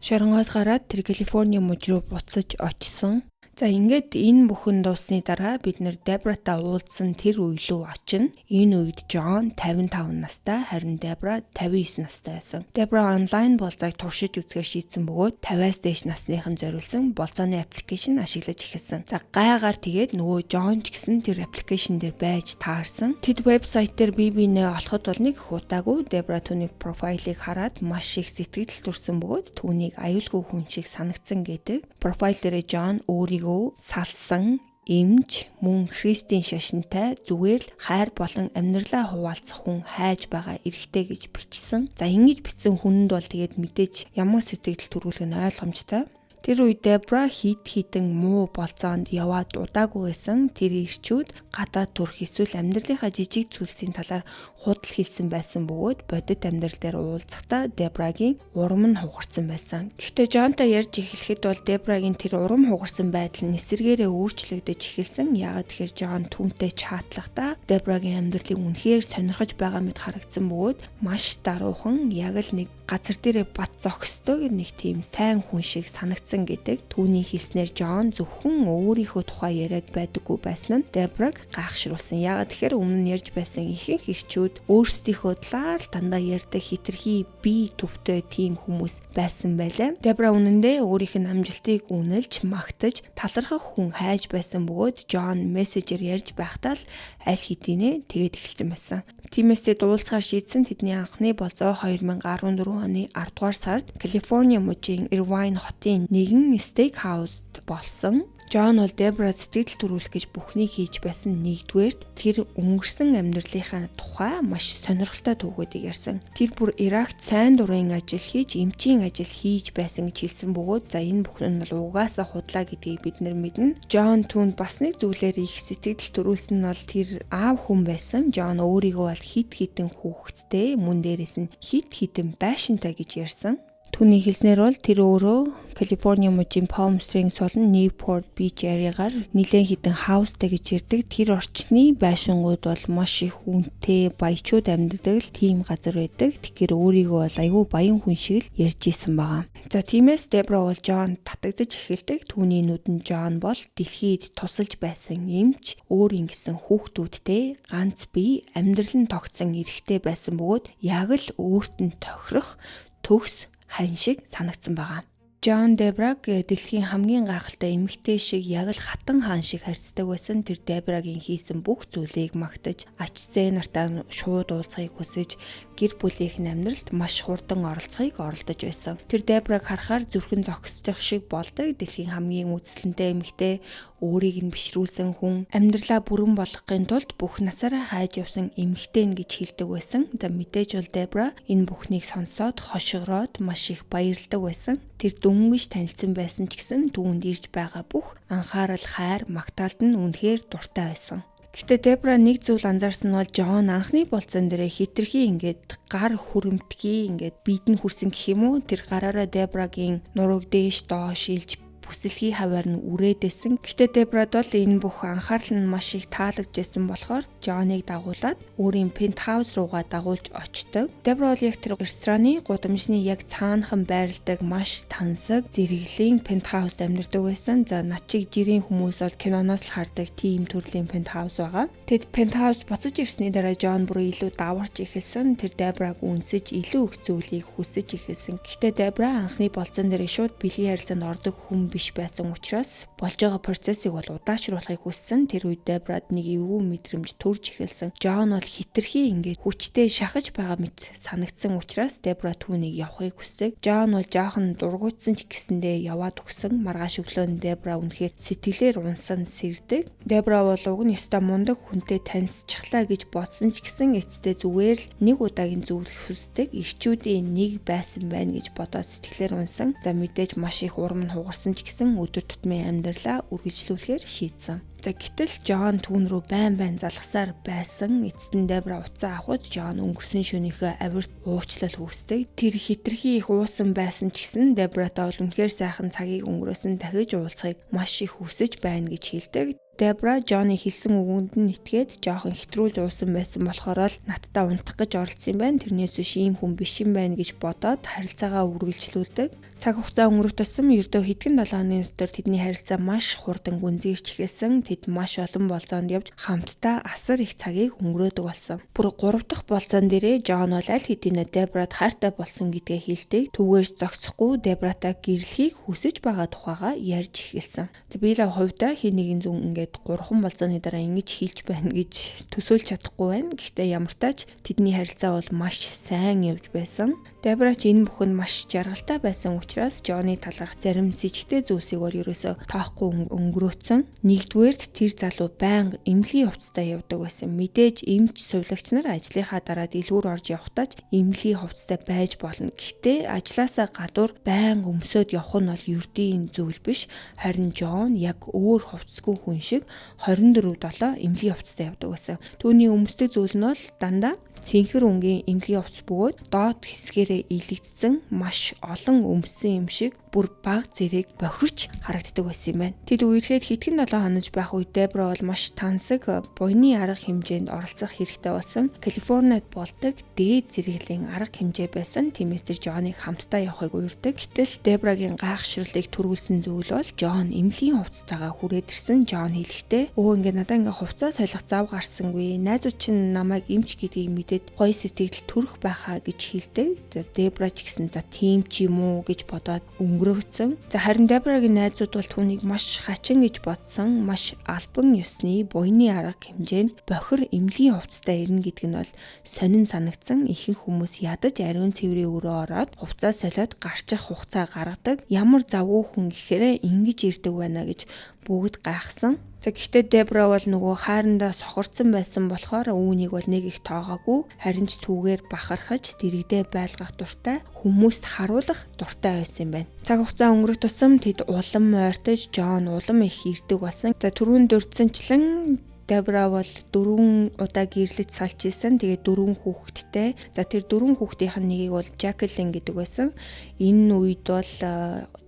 Шоронгоос гараад тэр Калифорни мужид руу буцаж очсон. За ингээд энэ бүхэн дууссаны дараа бид нэр Дебратай уулзсан тэр үе рүү очино. Энэ үед Жон 55 настай, харин Дебра 59 настай байсан. Дебра онлайн болзойг туршиж үзэхээр шийдсэн бөгөөд 50-аас дээш насныхан зориулсан болзооны аппликейшн ашиглаж эхэлсэн. За гайгаар тэгээд нөгөө Жон ч гэсэн тэр аппликейшн дээр байж таарсан. Тэд вебсайт дээр бие биенээ олоход бол нэг хутаагүй Дебра түүний профайлыг хараад маш их сэтгэл төрсөн бөгөөд түүнийг аюулгүй хүн шиг санагдсан гэдэг. Профайл дээрээ Жон өөрийг салсан, эмч, мөн Христийн шашинтай зүгээр л хайр болон амьдралаа хуваалцах хүн хайж байгаа эрхтэй гэж бичсэн. За ингэж бичсэн хүнд бол тэгээд мэдээж ямар сэтгэл төрүүлэх нь ойлгомжтой. Тэр үед Дебра хитэн муу болцоонд яваад удаагүй байсан. Тэр ирчүүд гадаад төрх эсвэл амьдралынхаа жижиг зүйлсийн талаар худал хэлсэн байсан бөгөөд бодит амьдрал дээр уулзахдаа Дебрагийн урам нь хугарсан байсан. Гэхдээ Жонтой ярьж эхлэхэд бол Дебрагийн тэр урам хугарсан байдал нь эсэргээрээ өөрчлөгдөж эхэлсэн. Яагаад тэгэхээр Жон түүнтэй чаатлахдаа Дебрагийн амьдралыг үнэхээр сонирхож байгаа мэт харагдсан бөгөөд маш даруухан яг л нэг газар дээрээ бат зогсдог нэг тийм сайн хүн шиг санагдсан гэдэг. Түүний хэлснээр Жон зөвхөн өөрийнхөө тухай яриад байдаггүй байсан нь Дебраг гайхшруулсан. Яагаад тэгэхээр өмнө нь ярьж байсан ихэнх ирчүүд өөрсдийнхөө талаар дандаа ярьдаг хитрхи бие төвтэй тийм хүмүүс байсан байлаа. Дебра үнэндээ өөрийнх нь амжилтыг үнэлж магтаж талархах хүн хайж байсан бөгөөд Жон мессежээр ярьж байхдаа л аль хэдийнэ тэгээд эхэлсэн байсан. Тиймээс тэд уулзахаар шийдсэн. Тэдний анхны болзоо 2014 оны 10 дугаар сард Калифорни мужийн Ирвайн хотын нэгэн стейкхауст болсон. Жон бол Дебра сэтгэл төрүүлэх гэж бүхнийг хийж байсан. Нэгдүгээрт тэр өнгөрсөн амьдралынхаа тухай маш сонирхолтой түүхүүдийг ярьсан. Тэр бүр Иракт сайн дурын ажил хийж, эмчийн ажил хийж байсан гэж хэлсэн бөгөөд за энэ бүхэн нь бол угаасаа худлаа гэдгийг бид нар мэднэ. Жон түүнд бас нэг зүйлээр их сэтгэл төрүүлсэн нь бол тэр аав хүн байсан. Жон өөрийгөө бол хит хитэн хүүхэдтэй, мөн дээрээс нь хит хитэн байшинтай гэж ярьсан. Түүний хэлснээр бол тэр өөрөө Калифорни мужийн Palm Springs болон Newport Beach area-гаар нэлээд хитэн хаустай гэж ярьдаг. Тэр орчны байшингууд бол маш их үнэтэй баячууд амьдардаг л тийм газар байдаг. Тэгэхээр өөрийгөө бол аюу баян хүн шиг л ярьж исэн байгаа. За тиймээс Дебра бол Жон татагдаж эхэлдэг. Түүний нүдэнд Жон бол дэлхийд тусалж байсан эмч, өөр ингэсэн хүүхдүүдтэй ганц бие амьдрал нь тогтсон эрхтэй байсан бөгөөд яг л өөрт нь тохирох төгс хань шиг санагдсан байгаа. Жон Дебраг дэлхийн хамгийн гайхалтай эмэгтэй шиг яг л хатан хаан шиг харьцдаг байсан. Тэр Дебрагийн хийсэн бүх зүйлийг магтаж, ачсээ нартай шууд уулзахыг хүсэж, гэр бүлийнх амьдралд маш хурдан оролцохыг оролдож байсан. Тэр Дебраг харахаар зүрхэн зогсчих шиг болдог. Дэлхийн хамгийн үзэсгэлэнтэй эмэгтэй, өөрийг нь бишрүүлсэн хүн, амьдралаа бүрэн болгохын тулд бүх насаараа хайж явсан эмэгтэй гэж хэлдэг байсан. За мэдээж бол Дебра энэ бүхнийг сонсоод хошигроод маш их баярлдаг байсан. Тэр дөнгөж танилцсан байсан ч гэсэн түүнд ирж байгаа бүх анхаарал, хайр, магтаалд нь үнэхээр дуртай байсан. Гэхдээ Дебра нэг зүйл анзаарсан нь бол Жон анхны болцсон дээрээ хитрхи ингээд гар хүрэмтгий ингээд биед нь хүрсэн гэх юм уу. Тэр гараараа Дебрагийн нурууг дээш доош илж бүсэлхий хаваар нь үрээдсэн. Гэхдээ Дебрад бол энэ бүх анхаарал нь маш их таалагджсэн болохоор Жоныг дагуулад өөрийн пентхаус руугаа дагуулж очдог. Дебра бол яг тэр рестораны гудамжны яг цаанахан байрладаг маш тансаг зэрэглэлийн пентхауст амьдардаг байсан. За над чиг жирийн хүмүүс бол киноноос л хардаг тийм төрлийн пентхаус байгаа. Тэд пентхаус буцаж ирсний дараа Жон бүр илүү даварч эхэлсэн. Тэр Дебраг үнсэж илүү их зүйлийг хүсэж эхэлсэн. Гэхдээ Дебра анхны болцсон дээр шууд бэлгийн харилцаанд ордог хүн биш биш байсан учраас болж байгаа процессыг бол удаашруулахыг хүссэн. Тэр үед Дебрад нэг эвгүй мэдрэмж төрж эхэлсэн. Жон бол хитрхи ингээд хүчтэй шахаж байгаа мэт санагдсан учраас Дебра түүнийг явахыг хүсдэг. Жон бол жаахан дургуутсан ч гэсэндээ яваад өгсөн. Маргааш өглөө Дебра үнэхээр сэтгэлээр унсан сэрдэг. Дебра бол уг нь яста мундаг хүнтэй танилцчихлаа гэж бодсон ч гэсэн эцэстээ зүгээр л нэг удаагийн зөвлөх хүсдэг. Ирчүүдийн нэг байсан байна гэж бодоод сэтгэлээр унсан. За мэдээж маш их урам нь хугарсан ч гэсэн өдөр тутмын амьдралаа үргэлжлүүлэхээр шийдсэн. За гэтэл Жон түүн рүү байн залгасаар байсан. Эцэст нь Дебра уцаа авахд Жон өнгөрсөн шөнийхөө авирт уучлал хүсдэг. Тэр хитрхи их уусан байсан ч гэсэн Дебратай бол үнэхээр сайхан цагийг өнгөрөөсөн, дахиж уулзахыг маш их хүсэж байна гэж хэлдэг. Дебра Жоны хэлсэн үгэнд нь итгээд жоохон хэтрүүлж уусан байсан болохоор л надтай унтах гэж оролцсон юм байна. Тэрнээс биш ийм хүн биш юм байна гэж бодоод харилцаагаа үргэлжлүүлдэг. Цаг хугацаа өнгөрөх тусам ердөө хэдхэн 7 хоногийн дотор тэдний харилцаа маш хурдан гүнзгийрч эхэлсэн. Тэд маш олон болзоонд явж хамтдаа асар их цагийг өнгөрөөдөг болсон. Бүр 3 дахь болзоон дээрээ Жон бол аль хэдийнэ Дебрад хайртай болсон гэдгээ хэлдэг. Түүгээс зогсохгүй Дебратай гэрлэхийг хүсэж байгаа тухайга ярьж эхэлсэн. Би л хувьдаа хий нэгэн зүг ингээд 3 болзооны дараа ингэж хийлж байна гэж төсөөлж чадахгүй байна. Гэхдээ ямар тач тэдний харилцаа бол маш сайн явж байсан. Дебра ч энэ бүхэнд маш жаргалтай байсан учраас Жоны талаарх зарим сэжигтэй зүйлсийг бол ерөөсө тоохгүй өнгөрөөцсөн. Нэгдүгээрт тэр залуу байнга эмнэлгийн хувцастай явдаг байсан. Мэдээж эмч сувилагч нар ажлынхаа дараа дэлгүүр орж явахдаа ч эмнэлгийн хувцастай байж болно. Гэхдээ ажлаасаа гадуур байнга өмсөд явах нь бол ердийн зүйл биш. Харин Жон яг өөр хувцасгүй хүн шиг 24/7 эмнэлгийн хувцастай явдаг байсан. Түүний өмсдөг зүйл нь бол дандаа цэнхэр өнгийн эмнэлгийн хувцас бөгөөд доод хэсгээрээ илэгдсэн маш олон өмсөн юм шиг бүр баг зэрэг бохирч харагддаг байсан юм байна. Тэд үерхэд хэдхэн 7 хонож байх үед Дебра бол маш тансаг буйны арга хэмжээнд оролцох хэрэгтэй болсон. Калифорниад болдог дээд зэрэглэлийн арга хэмжээ байсан. Тиймээс тэр Жоныг хамтдаа явахыг уурдаг. Гэтэл Дебрагийн гайхшруулыг төрүүлсэн зүйл бол Жон эмнэлгийн хувцастайгаа хүрээд ирсэн. Жон хэлэхдээ өө ингээд надаа ингээд хувцас солих зав гарсангүй. Найзууд чинь намайг эмч гэдгийг мэдээд гоё сэтгэл төрөх байхаа гэж хэлдэг. Дебра ч гэсэн за тийм ч юм уу гэж бодоод өнгөрөөцсөн. За харин Дебрагийн найзууд бол түүнийг маш хачин гэж бодсон. Маш албан ёсны буйны арга хэмжээнд бохир эмнэлгийн хувцастай ирнэ гэдэг нь бол сонин санагдсан. Ихэнх хүмүүс ядаж ариун цэврийн өрөө ороод хувцас солиод гарчих хугацаа гаргадаг. Ямар завгүй хүн гэхээрээ ингэж ирдэг байна гэж бүгд гайхсан. За гэхдээ Дебра бол нөгөө хайрандаа сохорцсон байсан болохоор үүнийг бол нэг их тоогоогүй. Харин ч түүгээр бахархаж дэрэгдээ байлгах дуртай, хүмүүст харуулах дуртай байсан юм байна. Цаг хугацаа өнгөрөх тусам тэд улам ойртож Жон улам их ирдэг болсон. За түрүүн дурдсанчлан Дебра бол 4 удаа гэрлэж салж исэн. Тэгээ 4 хүүхэдтэй. За тэр 4 хүүхдийнх нь нэгийг бол Жаклин гэдэг байсан. Энэ үед бол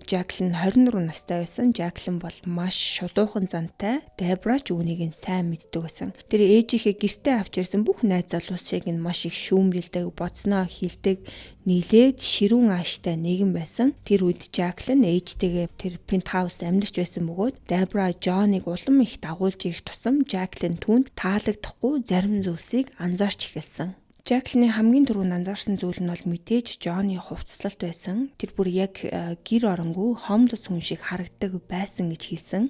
Жаклин 24 настай байсан. Жаклин бол маш шулуухан зантай. Дебра ч үүнийг нь сайн мэддэг байсан. Тэр ээжийнхээ гэртээ авч ирсэн бүх найз залуус шиг нь маш их шүүмжилдэг, боцноо хилдэг, нилээд ширүүн ааштай нэгэн байсан. Тэр үед Жаклин ээжтэйгээ тэр пентхауст амьдарч байсан бөгөөд Дебра Жоныг улам их дагуулж ирэх тусам Жаклин түүнд таалагдахгүй зарим зүйлсийг анзаарч эхэлсэн. Жаклины хамгийн түрүүнд анзаарсан зүйл нь бол мэдээж Жоны хувцаслалт байсан. Тэр бүр яг гэр оронгүй хомдос хүн шиг харагддаг байсан гэж хэлсэн.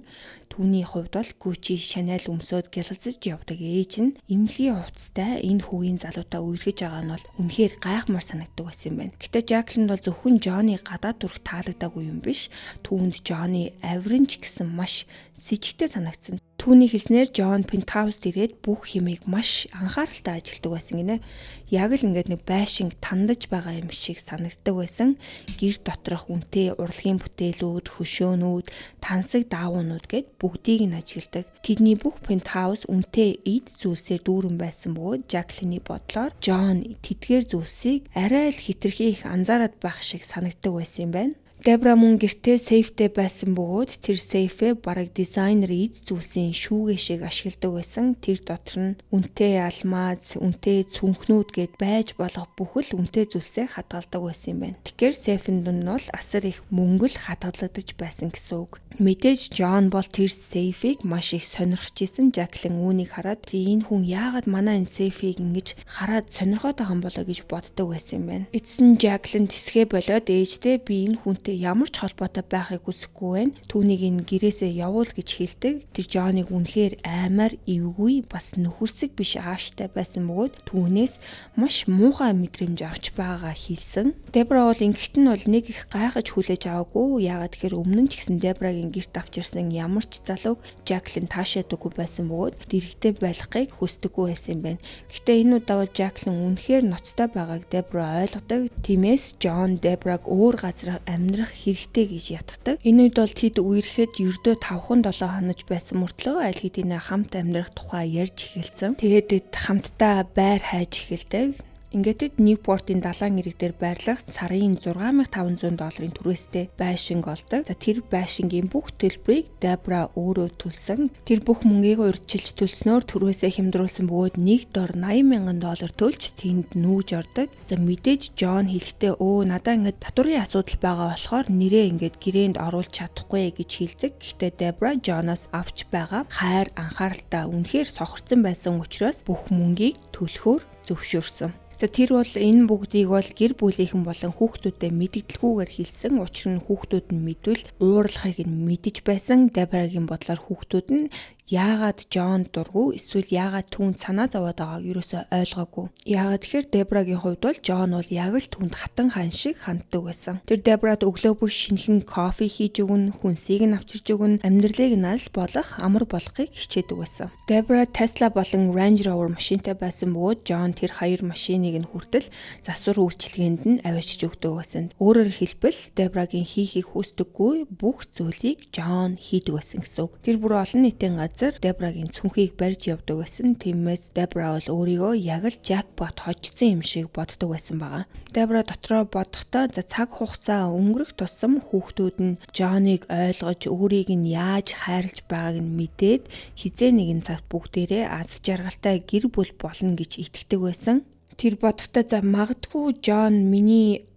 Түүний хувьд бол Gucci, Chanel өмсөд гялалзаж явдаг ээж нь эмнэлгийн хувцастай энэ хүүгийн залуутаа үерхэж байгаа нь бол үнэхээр гайхмар санагддаг байсан юм байна. Гэтэ Жаклинд бол зөвхөн Жоны гадаад төрх таалагдаагүй юм биш. Түүнд Жоны авиринч гэсэн маш сэжигтэй санагдсан. Түүний хэлснээр Жон пентхаус ирээд бүх хэмийг маш анхааралтай ажилтдаг байсан гинэ. Яг л ингээд нэг байшинг тандаж байгаа юм шиг санагддаг байсан. Гэр доторх үнэтэй урлагийн бүтээлүүд, хөшөөнүүд, тансаг даавуунууд гэд бүгдийг нь ажигладаг. Тэдний бүх пентхаус үнэтэй эд зүйлсээр дүүрэн байсан бөгөөд Жаклины бодлоор Жон тэдгээр зүйлсийг арай л хитрхи их анзаараад байх шиг санагддаг байсан юм байна. Дебра мөн гэртээ сейфтэй байсан бөгөөд тэр сейфээ бараг дизайнер эд зүйлсийн шүүгээ шиг ашигладаг байсан. Тэр дотор нь үнэтэй алмаз, үнэтэй цүнхнүүд гэд байж болох бүхэл үнэтэй зүйлсээ хадгалдаг байсан юм байна. Тэгэхээр сейфэнд нь бол асар их мөнгө л хадгалагдаж байсан гэсэн үг. Мэдээж Жон бол тэр сейфийг маш их сонирхож исэн. Жаклин үүнийг хараад энэ хүн яагаад манай энэ сейфийг ингэж хараад сонирхоод байгаа юм болоо гэж боддог байсан юм байна. Эцэст нь Жаклин тэсгээ болоод ээжтэй би энэ хүнтэй түүнтэй ямар ч холбоотой байхыг хүсэхгүй байна. Түүнийг энэ гэрээсээ явуул гэж хэлдэг. Тэр Жоныг үнэхээр аймаар эвгүй бас нөхөрсөг биш ааштай байсан бөгөөд түүнээс маш муухай мэдрэмж авч байгаагаа хэлсэн. Дебра бол ингэхт нь бол нэг их гайхаж хүлээж аваагүй. Яагаад гэхээр өмнө нь ч гэсэн Дебрагийн гэрт авчирсан ямар ч залууг Жаклин таашаадаггүй байсан бөгөөд дэрэгтэй болохыг хүсдэггүй байсан юм байна. Гэхдээ энэ удаа бол Жаклин үнэхээр ноцтой байгааг Дебра ойлгодог. Тиймээс Жон Дебраг өөр газар амьдрах хэрэгтэй гэж ятгадаг. Энэ үед бол тэд үерхэд ердөө 5-7 хоног байсан мөртлөө аль хэдийн хамт амьдрах тухай ярьж эхэлсэн. Тэгээд хамтдаа байр хайж эхэлдэг. Ингээд Ньюпортын далайн ирэг дээр байрлах сарын $6500 түрээстэй байшинг олдог. За тэр байшингийн бүх төлбөрийг Дебра өөрөө төлсөн. Тэр бүх мөнгийг урьдчилж төлснөөр түрээсээ хямдруулсан бөгөөд нэг дор $80,000 төлж тэнд нүүж ордог. За мэдээж Жон хэлэхдээ надаа ингээд татварын асуудал байгаа болохоор нэрээ ингээд гэрээнд оруулж чадахгүй гэж хэлдэг. Гэхдээ Дебра Жоноос авч байгаа хайр анхааралтай үнэхээр сохорцсон байсан учраас бүх мөнгийг төлөхөөр зөвшөөрсөн. За тэр бол энэ бүгдийг бол гэр бүлийнхэн болон хүүхдүүдэд мэддэггүйгээр хэлсэн. Учир нь хүүхдүүд нь мэдвэл уурлахыг нь мэдэж байсан. Дебрагийн бодлоор хүүхдүүд нь яагаад Жон дургу эсвэл яагаад түүнд санаа зовоод байгааг юусоо ойлгоогүй. Яагаад тэгэхээр Дебрагийн хувьд бол Жон бол яг л түүнд хатан хан шиг ханддаг байсан. Тэр Дебрад өглөө бүр шинэхэн кофе хийж өгнө, хүнсийг нь авчирж өгнө, амьдралыг нь аль болох амар болгохыг хичээдэг байсан. Дебра Tesla болон Range Rover машинтай байсан бөгөөд Жон тэр хоёр машиныг нь хүртэл засвар үйлчилгээнд нь авчирч өгдөг байсан. Өөрөөр хэлбэл Дебрагийн хийхийг хүсдэггүй бүх зүйлийг Жон хийдэг байсан гэсэн үг. Тэр бүр олон нийтийн Дебрагийн цүнхийг барьж явдаг байсан. Тиймээс Дебра бол өөрийгөө яг л Jackpot хожсон юм шиг боддог байсан байгаа. Дебра дотроо бодохдоо цаг хугацаа өнгөрөх тусам хүүхдүүд нь Жоныг ойлгож өөрийг нь яаж хайрлаж байгааг нь мэдээд хизээ нэгэн цагт бүгдээрээ аз жаргалтай гэр бүл болно гэж итгэдэг байсан. Тэр бодохдоо магадгүй Жон миний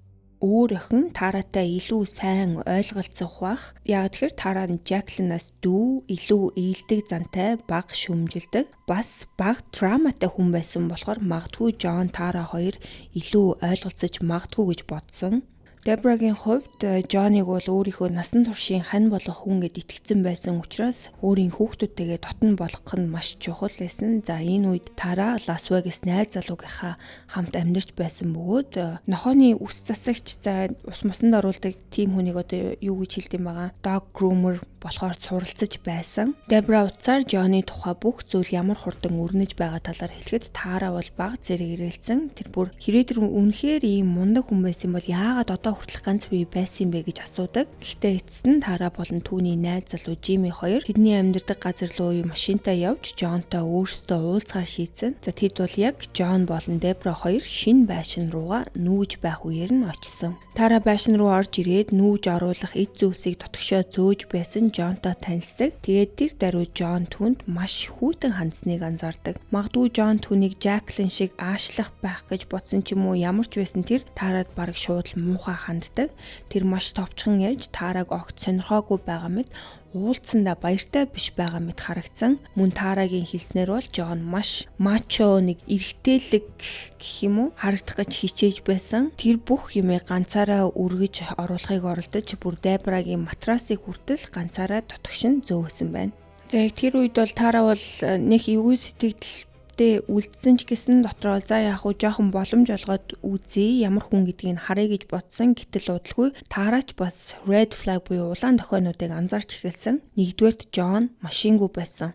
өөр охин Таратай илүү сайн ойлголцох бах. Яг тэгэхээр Тара нь Жаклинаас дүү илүү ээлдэг зантай, бага шүмжилдэг, бас бага травматай хүн байсан болохоор магадгүй Жон Тара хоёр илүү ойлголцож магадгүй гэж бодсон. Дебрагийн хувьд Жоныг бол өөрийнхөө насан туршийн хань болох хүн гэд итгэсэн байсан учраас өөрийн хүүхдүүдтэйгээ дотн болгох нь маш чухал байсан. За энэ үед Тара Лас Вегас найз залуугийнхаа хамт амьдарч байсан бөгөөд нохооны үс засагч ус мусанд оруулдаг тийм хүнийг одоо юу гэж хэлдэм байгаа? Dog groomer болохоор суралцаж байсан. Дебра утсаар Жоны тухай бүх зүйл ямар хурдан өрнөж байгаа талаар хэлэхэд Тара бол баг зэрэг ирэлцэн. Тэр бүр хэрэг тэр үнэхээр ийм мундаг хүн байсан бол яагаад одоо хүртэл ганц бие байсан бэ гэж асуудаг. Гэхдээ эцэст нь Тара болон түүний найз залуу Жими хоёр тэдний амьдардаг газар руу машинтай явж Жонтой өөрсдөө уулзахаар шийдсэн. За тэд бол яг Жон болон Дебра хоёр шинэ байшин руугаа нүүж байх үеэр нь очсон. Тара байшин руу орж ирээд нүүж оруулах эд зүйлсийг дотгошоо зөөж байсан Жонтой танилцдаг. Тэгээд тэр даруй Жон түүнд маш хүйтэн хандсныг анзаардаг. Магадгүй Жон түүнийг Жаклин шиг аашлах байх гэж бодсон ч юм уу, ямар ч байсан тэр Тарад бараг шууд муухай ханддаг. Тэр маш товчхон ярьж Тараг огт сонирхоогүй байгаа мэт уулзсандаа баяртай биш байгаа мэт харагдсан. Мөн Тарагийн хэлснээр бол Жон маш мачо нэг эрэгтэйлэг гэх юм уу харагдах гэж хичээж байсан. Тэр бүх юмыг ганцаараа үргэж оруулахыг оролдож бүр Дебрагийн матрасыг хүртэл ганцаараа дотгошин зөөсөн байна. За яг тэр үед бол Тара бол нэг эвгүй сэтгэл үлдсэн ч гэсэн дотроо за яах вэ жоохон боломж олгоод үзье ямар хүн гэдгийг харъя гэж бодсон. Гэтэл удалгүй Тарач бас red flag буюу улаан тохионуудыг анзаарч эхэлсэн. Нэгдүгээрт Жон машингүй байсан.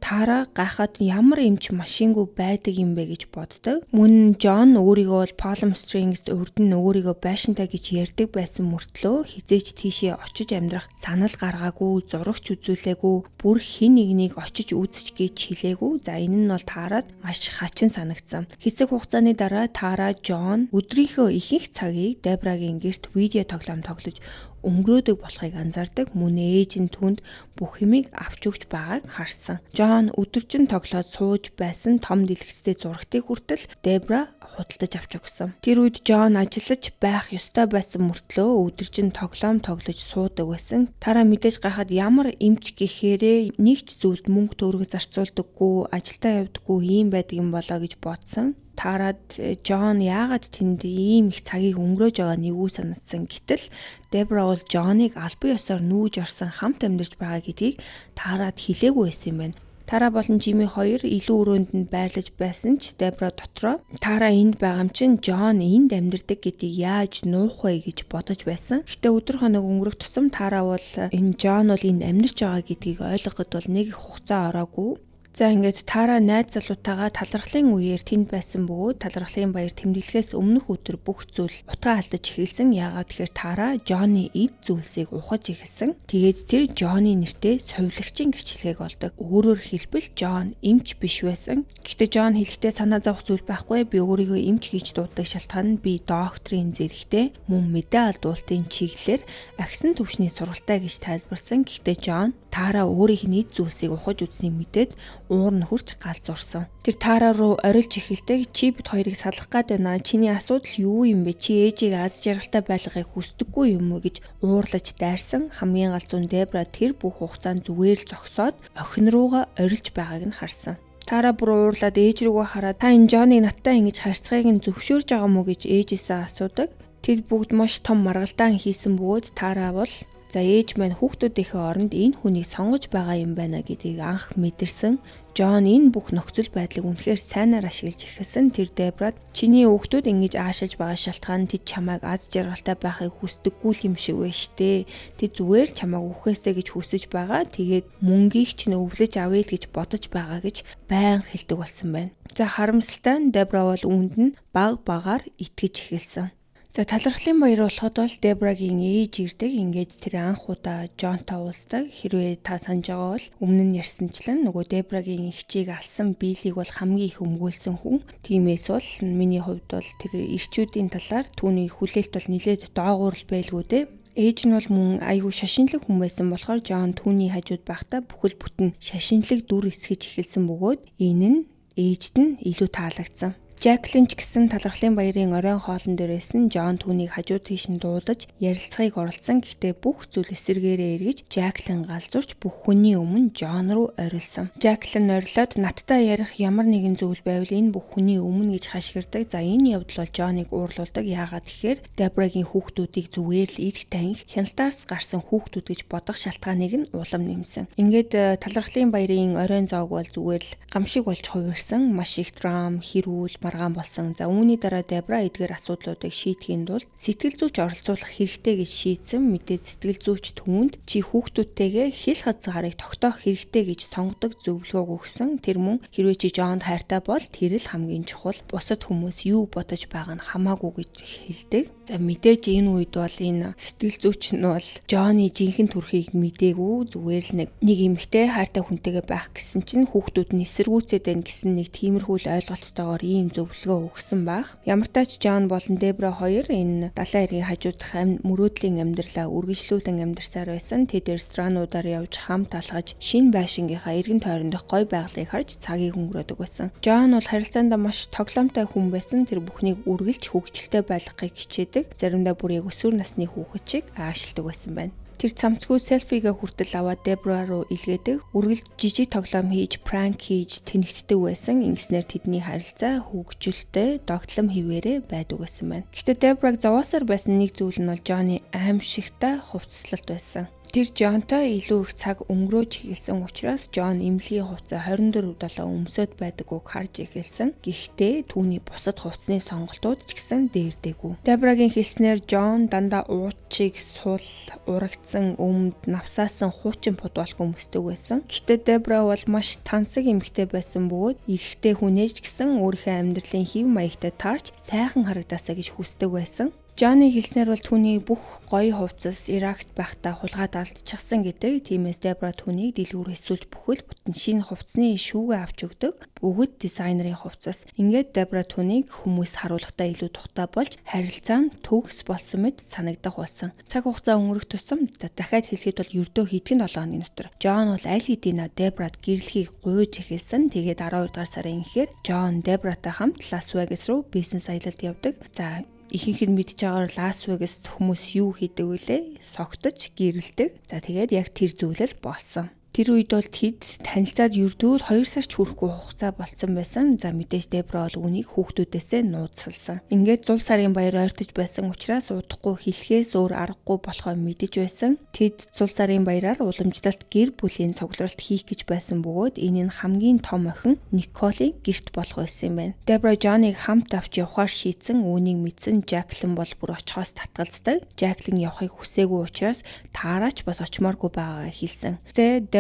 Тара гайхаад ямар эмч машингүй байдаг юм бэ гэж боддог. Мөн Жон өөрийгөө бол Palm Springs урд нь өөрийгөө байшинтай гэж ярьдаг байсан мөртлөө хизээч тийшээ очиж амьдрах санал гаргаагүй, зурагч үзүүлээгүй, бүр хин нэгнийг очиж үзэж гэж хэлээгүй. За энэ нь бол Тарад маш хачин санагдсан. Хэсэг хугацааны дараа Тара Жон өдрийнхөө ихэнх цагийг Дебрагийн гэрт видео тоглоом тоглож өнгөрөөдөг болохыг анзаардаг. Мөн ээж нь түүнд бүх юмыг авч өгч байгааг харсан. Жон өдөржин тоглоод сууж байсан том дэлгэцтэй зурагтыг хүртэл Дебра худалдаж авч өгсөн. Тэр үед Жон ажиллаж байх ёстой байсан мөртлөө өдөржин тоглоом тоглож суудаг байсан. Тара мэдээж гайхаад ямар эмч гэхээрээ нэг ч зүйлд мөнгө төгрөг зарцуулдаггүй, ажилдаа явдаггүй юм байдаг юм болоо гэж бодсон. таарад Жон яагаад тэнд ийм их цагийг өнгөрөөж байгаа нэгүү санагдсан. Гэтэл Дебра бол Жоныг албан ёсоор нүүж орсон хамт амьдарч байгаа гэдгийг таарад хэлээгүй байсан юм байна. Тара болон Жими хоёр илүү өрөөнд нь байрлаж байсан ч Дебра дотроо Тара энд байгаа юм чин Жон энд амьдардаг гэдгийг яаж нуух вэ гэж бодож байсан. Гэтэ өдөр хоног өнгөрөх тусам Тара бол энэ Жон бол энд амьдарч байгаа гэдгийг ойлгоход бол нэг их хугацаа ороогүй. За ингээд Тара найз залуутаагаа талархлын үеэр тэнд байсан бөгөөд талархлын баяр тэмдэглэхээс өмнөх өдөр бүх зүйл утгаа алдаж эхэлсэн. Яагаад тэгэхээр Тара Жоны эд зүйлсийг ухаж эхэлсэн. Тэгээд тэр Жоны нэртэй совилогчийн гэрчлэгийг олдог. Өөрөөр хэлбэл Жон эмч биш байсан. Гэхдээ Жон хэлэхдээ санаа зовох зүйл байхгүй. Би өөрийгөө эмч гэж дууддаг шалтгаан нь би докторийн зэрэгтэй мөн мэдээ алдуултын чиглэлээр агсан төвшний сургалтай гэж тайлбарсан. Гэхдээ Жон Тара өөрийнх нь эд зүйлсийг ухаж үзснийг мэдээд уур нь хурж галзуурсан. Тэр Тара руу орилж эхэлдэг. Чи бид хоёрыг салах гээд байна. Чиний асуудал юу юм бэ? Чи ээжийг аз жаргалтай байлгахыг хүсдэггүй юм уу гэж уурлаж дайрсан. Хамгийн гал зүүн Дебра тэр бүх хугацаанд зүгээр л зогсоод охин руугаа орилж байгааг нь харсан. Тара бүр уурлаад ээж рүүгээ хараад та энэ Жоныг надтай ингэж харьцахыг нь зөвшөөрж байгаа мó гэж ээжээсээ асуудаг. Тэд бүгд маш том маргалдаан хийсэн бөгөөд Тара бол за ээж маань хүүхдүүдийнхээ оронд энэ хүнийг сонгож байгаа юм байна гэдгийг анх мэдэрсэн. Жон энэ бүх нөхцөл байдлыг үнэхээр сайнаар ашиглаж эхэлсэн. Тэр Дебрад чиний хүүхдүүд ингэж аашилж байгаа шалтгаан нь тэд чамайг аз жаргалтай байхыг хүсдэггүй юм шиг байна штэ. Тэд зүгээр чамайг үхээсэй гэж хүсэж байгаа. Тэгээд мөнгийг ч өвлөж авъя л гэж бодож байгаа гэж байн хэлдэг болсон байна. За харамсалтай нь Дебра бол үүнд нь баг багаар итгэж эхэлсэн. За талархлын баяр болоход бол Дебрагийн ээж ирдэг. Ингээд тэр анх удаа Жонтой уулздаг. Хэрвээ та санаж байгаа бол өмнө нь ярьсанчлан нөгөө Дебрагийн эгчийг алсан биелийг бол хамгийн их өмгөөлсөн хүн. Тиймээс бол миний хувьд бол тэр ирчүүдийн талаар түүний хүлээлт бол нэлээд доогуур л байлгүй дээ. Ээж нь бол мөн айгүй шашинлаг хүн байсан болохоор Жон түүний хажууд байхдаа бүхэл бүтэн шашинлаг дүр эсгэж эхэлсэн бөгөөд энэ нь ээжд нь илүү таалагдсан. Жаклин ч гэсэн талархлын баярын оройн хоолн дээрээс нь Жон түүнийг хажууд тийш нь дуудаж ярилцахыг оролцсон. Гэхдээ бүх зүйл эсэргээрээ эргэж Жаклин галзуурч бүх хүний өмнө Жон руу орилсон. Жаклин орилоод надтай ярих ямар нэгэн зүйл байвал энэ бүх хүний өмнө гэж хашгирдаг. За энэ явдал бол Жоныг уурлуулдаг. Яагаад гэхээр Дебрагийн хүүхдүүдийг зүгээр л эрх танхи хяналтаас гарсан хүүхдүүд гэж бодох шалтгааныг нь улам нэмсэн. Ингээд талархлын баярын оройн зоог бол зүгээр л гамшиг болж хувирсан. Маш их драм, хэрүүл маргаан болсон. За үүний дараа Дебра эдгээр асуудлуудыг шийдэхийн тулд сэтгэл зүйч оролцуулах хэрэгтэй гэж шийдсэн. Мэдээж сэтгэл зүйч түүнд чи хүүхдүүдтэйгээ хил хазгаарыг тогтоох хэрэгтэй гэж сонгодог зөвлөгөөг өгсөн. Тэр мөн хэрвээ чи Жонд хайртай бол тэр л хамгийн чухал. Бусад хүмүүс юу бодож байгаа нь хамаагүй гэж хэлдэг. За мэдээж энэ үед бол энэ сэтгэл зүйч нь бол Жоны жинхэнэ төрхийг мэдээгүй зүгээр л нэг эмэгтэй хайртай хүнтэйгээ байх гэсэн чинь хүүхдүүд нь эсэргүүцээд байна гэсэн нэг тиймэрхүү ойлголттойгоор ийм зөвлөгөө өгсөн байх. Ямар ч тач Жон болон Дебра хоёр энэ далайн эргийн хажуудах мөрөөдлийн амьдралаа үргэлжлүүлэн амьдарсаар байсан. Тэд ресторануудаар явж хамт алхаж шинэ байшингийнхаа эргэн тойрондох гой байгалыг харж цагийг өнгөрөөдөг байсан. Жон бол харилцаанд маш тоглоомтой хүн байсан. Тэр бүхнийг үргэлж хөгжилтэй байлгахыг хичээдэг. Заримдаа бүр яг өсвөр насны хүүхэд шиг аашилдаг байсан байна. Тэр цамцгүй селфигээ хүртэл аваад Дебра руу илгээдэг. Үргэлж жижиг тоглоом хийж, пранк хийж тэнэгтдэг байсан. Ингэснээр тэдний харилцаа хөгжилтэй, догтлом хിവэрэ байдаг байсан байна. Гэхдээ Дебраг зовоосоор байсан нэг зүйл нь бол Жоны аимшигтай хувцаслалт байсан. Тэр Жонтой илүү их цаг өнгөрөөж эхэлсэн учраас Жон эмнэлгийн хувцас 24/7 өмсөд байдаггүйг харж эхэлсэн. Гэхдээ түүний бусад хувцсны сонголтууд ч гэсэн дээрдэггүй. Дебрагийн хэлснээр Жон дандаа уучиг сул, урагдсан өмд, навсаасан хуучин футболк өмсдөг байсан. Гэхдээ Дебра бол маш тансаг эмэгтэй байсан бөгөөд эрэгтэй хүнээж гэсэн өөрийнхөө амьдралын хэв маягтай таарч сайхан харагдаасаа гэж хүсдэг байсан. Жоны хэлснээр бол түүний бүх гоё хувцас Иракт байхдаа хулгайд алдчихсан гэдэг. Тиймээс Дебра түүнийг дэлгүүр хэсүүлж бүхэл бүтэн шинэ хувцсны шүүгээ авч өгдөг. Бүгд дизайнерын хувцас. Ингээд Дебра түүнийг хүмүүс харуулахтаа илүү тухтай болж харилцаа нь төгс болсон мэт санагдах болсон. Цаг хугацаа өнгөрөх тусам дахиад хэлэхэд бол ердөө хэдхэн 7 хоногийн дотор Жон бол аль хэдийн Дебрад гэрлэхийг гуйж эхэлсэн. Тэгээд 12 дугаар сарын эхээр Жон Дебратай хамт Лас Вегас руу бизнес аялалд явдаг. За ихэнх нь мэдж байгаагаар Лас Вегаст хүмүүс юу хийдэг вүлээ? Согтож, гэрэлдэг. За тэгээд яг тэр зүйлэл болсон. Тэр үед бол тэд танилцаад ердөөд 2 сар ч хүрэхгүй хугацаа болцсон байсан. За мэдээж Дебра бол үнийг хүүхдүүдээсээ нууцсалсан. Ингээд зул сарын баяр ойртож байсан учраас удахгүй хэлхээс өөр аргагүй болохоо мэдэж байсан. Тэд зул сарын баяраар уламжлалт гэр бүлийн цугларалт хийх гэж байсан бөгөөд энэ нь хамгийн том охин Николийн гэрт болох байсан юм байна. Дебра Джоныг хамт авч явахаар шийдсэн. Үүнийг мэдсэн Жаклин бол бүр очихоос татгалздаг. Жаклин явахыг хүсээгүй учраас Тараач бас очимооргүй байгаагаа хэлсэн.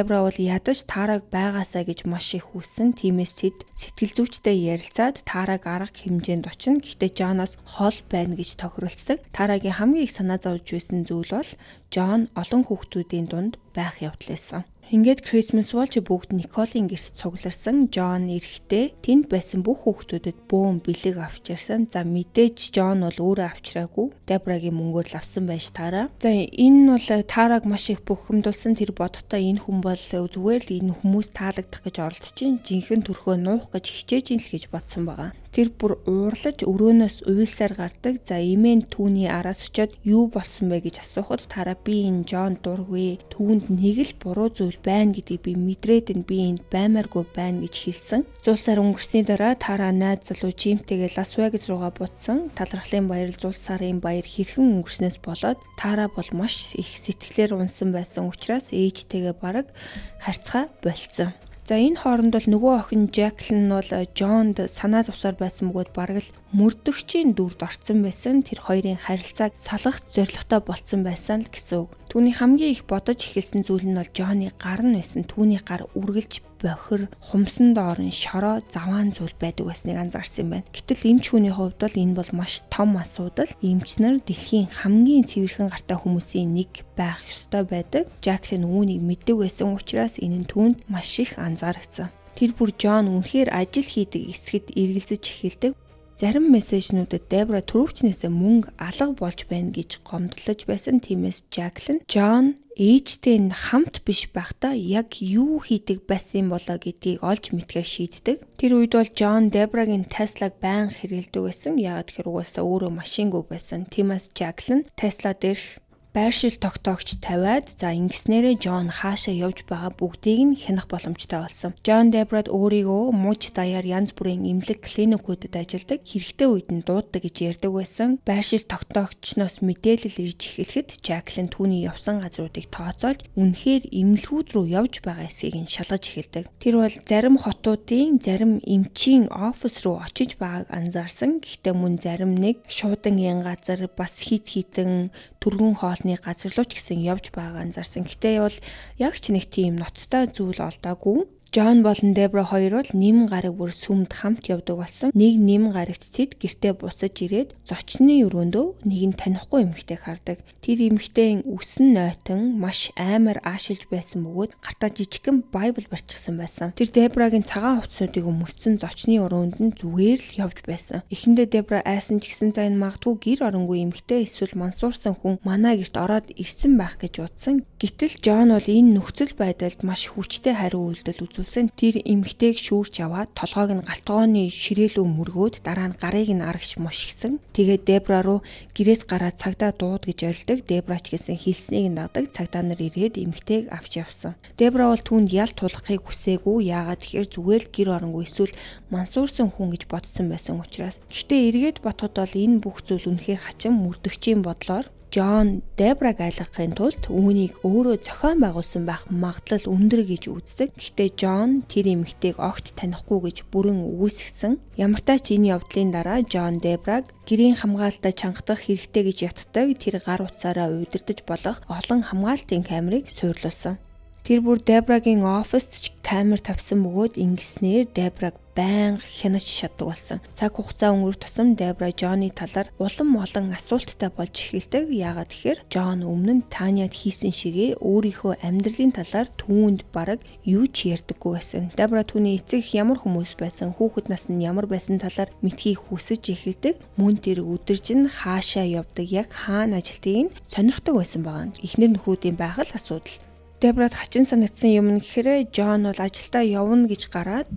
Дебра бол ядаж Тараг байгаасаа гэж маш их хүссэн. Тиймээс тэд сэтгэл зүйчтэй ярилцаад Тараг арга хэмжээнд очино. Гэхдээ Джоноос хол байна гэж тохиролцдог. Тарагийн хамгийн их санаа зовж байсан зүйл бол Джон олон хүүхдүүдийн дунд байх явдал байсан. Ингээд Christmas болж бүгд Николийн гэрт цугларсан. Джон эрэхтэй тэнд байсан бүх хүүхдүүдэд бөөн бэлэг авчирсан. За мэдээж Джон бол өөрөө авчираагүй. Дебрагийн мөнгөөр л авсан байж таараа. За энэ нь бол Тараг маш их бухимдуулсан. Тэр бодохдоо энэ хүн бол зүгээр л энэ хүмүүс таалагдах гэж оролдож, жинхэнэ төрхөө нуух гэж хичээж ин л гэж бодсон байгаа. Тэр бүр уурлаж өрөөнөөс уйлсаар гардаг. За имэн түүний араас очиод юу болсон бэ гэж асуухад Тараа би энэ Джон дургүй. Түүнд нэг л буруу зүйл байна гэдгийг би мэдрээд энэ би энд баймааргүй байна гэж хэлсэн. Зул сар өнгөрсний дараа Тараа найз залуу Жимтэйгээ Лас Вегас руугаа буцсан. Талархлын баяр зул сарын баяр хэрхэн өнгөрснөөс болоод Тараа бол маш их сэтгэлээр унсан байсан учраас ээжтэйгээ бараг харьцаа болцсон. За энэ хооронд бол нөгөө охин Жаклин бол Жонд санаа зовсоор байсан бөгөөд бараг л мөрдөгчийн дүрд орсон байсан. Тэр хоёрын харилцааг салгах зорилготой болцсон байсан л гэсэн үг. Түүний хамгийн их бодож эхэлсэн зүйл нь бол Жоны гар нь байсан. Түүний гар үргэлж бохир, хумсан доорн шороо, заваан зүйл байдаг байсныг анзаарсан юм байна. Гэтэл эмч хүний хувьд бол энэ бол маш том асуудал. Эмч нар дэлхийн хамгийн цэвэрхэн гартай хүмүүсийн нэг байх ёстой байдаг. Жаклин үүнийг мэддэг байсан учраас энэ нь түүнд маш их анзаарчихсан. Тэр бүр Джон үнэхээр ажил хийдэг эсгэд эргэлзэж эхэлдэг. Зарим мессежнүүдэд Дебра түрүүчнээсээ мөнгө алга болж байна гэж гомдлож байсан. Тиймээс Жаклин Джон ээжтэй нь хамт биш байхдаа яг юу хийдэг байсан болоо гэдгийг олж мэдхээр шийддэг. Тэр үед бол Джон Дебрагийн Теслаг байнга хэрэглэдэг байсан. Яагаад гэхээр угаасаа өөрөө машингүй байсан. Тиймээс Жаклин Тесла дээрх байршил тогтоогч тавиад за ингэснээрээ Джон хаашаа явж байгаа бүгдийг нь хянах боломжтой болсон. Джон Дебрад өөрийгөө мууч даяар янз бүрийн эмнэлэг клиникүүдэд ажилладаг, хэрэгтэй үед нь дууддаг гэж ярьдаг байсан. Байршил тогтоогчноос мэдээлэл ирж эхлэхэд Жаклин түүний явсан газруудыг тооцоолж үнэхээр эмнэлгүүд рүү явж байгаа эсэхийг нь шалгаж эхэлдэг. Тэр бол зарим хотуудын зарим эмчийн офис руу очиж байгааг анзаарсан. Гэхдээ мөн зарим нэг шуудангийн газар бас хит хитэн түргэн хоолны газар руу ч гэсэн явж байгааг анзаарсан. Гэтэ бол яг ч нэг тийм ноцтой зүйл олдоогүй. Джон болон Дебра хоёр бол нэм гараг бүр сүмд хамт явдаг болсон. Нэг нэм гарагт тэд гэртээ буцаж ирээд зочны өрөөндөө нэг нь танихгүй эмэгтэйг хардаг. Тэр эмэгтэй үсэн нойтон маш амар аашилж байсан бөгөөд гартаа жижигхэн Байбл барьчихсан байсан. Тэр Дебрагийн цагаан хувцсуудыг өмссөн зочны өрөөнд нь зүгээр л явж байсан. Эхэндээ Дебра айсан ч гэсэн за энэ магадгүй гэр оронгүй эмэгтэй эсвэл мансуурсан хүн манай гэрт ороод ирсэн байх гэж бодсон. Гэтэл Джон бол энэ нөхцөл байдалд маш хүчтэй хариу үйлдэл үзүүлсэн. Тэр эмэгтэйг шүүрч аваад толгойг нь галтгооны ширээлөө мөргөөд дараа нь гарыг нь арагш мушгисан. Тэгээд Дебра руу гэрээс гараад цагдаа дууд гэж орилдог. Дебра ч гэсэн хэлснийг нь дадаг. Цагдаа нар ирээд эмэгтэйг авч явсан. Дебра бол түүнд ял тулахыг хүсээгүй. Яагаад тэгэхээр зүгээр л гэр оронгүй эсвэл мансуурсан хүн гэж бодсон байсан учраас. Гэхдээ эргээд бодоход бол энэ бүх зүйл үнэхээр хачин мөрдөгчийн бодлоор Джон Дебраг айлгахын тулд үүнийг өөрөө зохион байгуулсан байх магадлал өндөр гэж үздэг. Гэхдээ Джон тэр эмэгтэйг огт танихгүй гэж бүрэн үгүйсгсэн. Ямартай ч энэ явдлын дараа Джон Дебраг гэрийн хамгаалтаа чангадах хэрэгтэй гэж ятдаг. Тэр гар утсаараа удирдах болох олон хамгаалтын камерыг суйрлуулсан. Тэр бүр Дебрагийн оффист ч камер тавьсан бөгөөд ингэснээр Дебраг байнга хянаж чаддаг болсон. Цаг хугацаа өнгөрөх тусам Дебра Джоны талаар улам олон асуулттай болж эхэлдэг. Яагаад гэхээр Джон өмнө нь Таниад хийсэн шигээ өөрийнхөө амьдралын талаар түүнд бараг юу ч ярьдаггүй байсан. Дебра түүний эцэг ямар хүмүүс байсан, хүүхэд насны ямар байсан талаар мэдхийг хүсэж эхэлдэг. Мөн тэр өдөржин хаашаа явдаг, яг хаана ажилтгийг нь сонирхдаг байсан байгаа. Эхнэр нөхрүүдийн байх л асуудал. Дебрад хачин санагдсан юм нь гэхээр Джон бол ажилдаа явна гэж гараад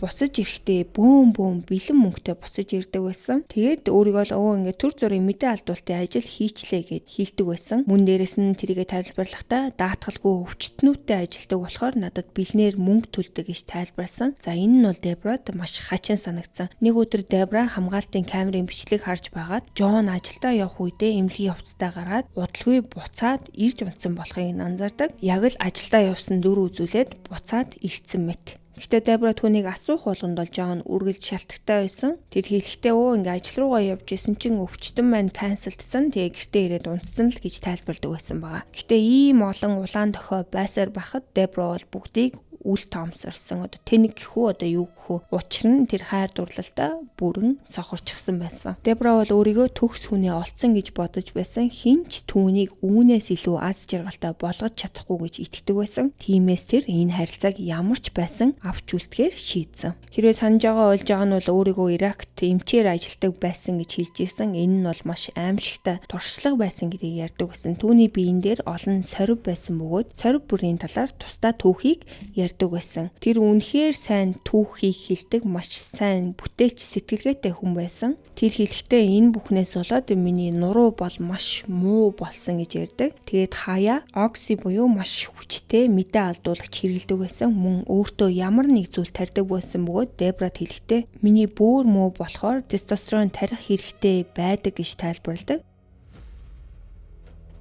буцаж ирэхдээ бөөн бэлэн мөнгөтэй буцаж ирдэг байсан. Тэгээд өөрийгөө л ингээд төр зүрийн мэдээ алдуулалтын ажил хийчлээ гэд хэлдэг байсан. Мөн дээрэс нь тэрийгэ тайлбарлахдаа даатгалгүй өвчтнүүдтэй ажилдаг болохоор надад бэлнээр мөнгө төлдөг гэж тайлбарласан. За энэ нь бол Дебрад маш хачин санагдсан. Нэг өдөр Дебра хамгаалтын камерын бичлэг харж байгаад Джон ажилдаа явах үедээ эмнэлгийн хувцастаа гараад удалгүй буцаад ирж унтсан болохыг анзаардаг. Яг л ажилдаа явсан дүр үзүүлээд буцаад ирсэн мэт. Гэхдээ Дебра түүнийг асуух болгонд бол Джон үргэлж шалтгатай байсан. Тэр хэлэхдээ ингээ ажил руугаа явж исэн чинь өвчтөн маань канселдсан. Тэгээ гэртээ ирээд унтсан л гэж тайлбарладаг байсан байгаа. Гэхдээ ийм олон улаан дохой байсаар байхад Дебра бол бүгдийг үл тоомсорсон. Одоо тэнэг гэхүү одоо юу гэхүү. Учир нь тэр хайр дурлалдаа бүрэн сохорчихсан байсан. Дебра бол өөрийгөө төгс хүнээ олцсон гэж бодож байсан. Хинч түүнийг үүнээс илүү аз жаргалтай болгож чадахгүй гэж итгэдэг байсан. Тиймээс тэр энэ харилцааг ямар ч байсан авч үлдэхээр шийдсэн. Хэрвээ санаж байгаа бол Джон бол өөрийгөө Иракт эмчээр ажилладаг байсан гэж хэлж ирсэн. Энэ нь бол маш аимшигтай туршлага байсан гэдгийг ярьдаг байсан. Түүний биеийн дээр олон сорив байсан бөгөөд сорив бүрийн талаар тусдаа түүхийг ярьдаг байсан. Тэр үнэхээр сайн түүхийг хэлдэг, маш сайн бүтээч сэтгэлгээтэй хүн байсан. Тэр хэлэхдээ энэ бүхнээс болоод миний нуруу бол маш муу болсон гэж ярьдаг. Тэгээд хаяа окси буюу маш хүчтэй мэдээ алдуулагч хэрэглэдэг байсан. Мөн өөртөө ямар нэг зүйл тарьдаг байсан бөгөөд Дебрад хэлэхдээ миний бөөр муу болохоор тестостерон тарих хэрэгтэй байдаг гэж тайлбарладаг.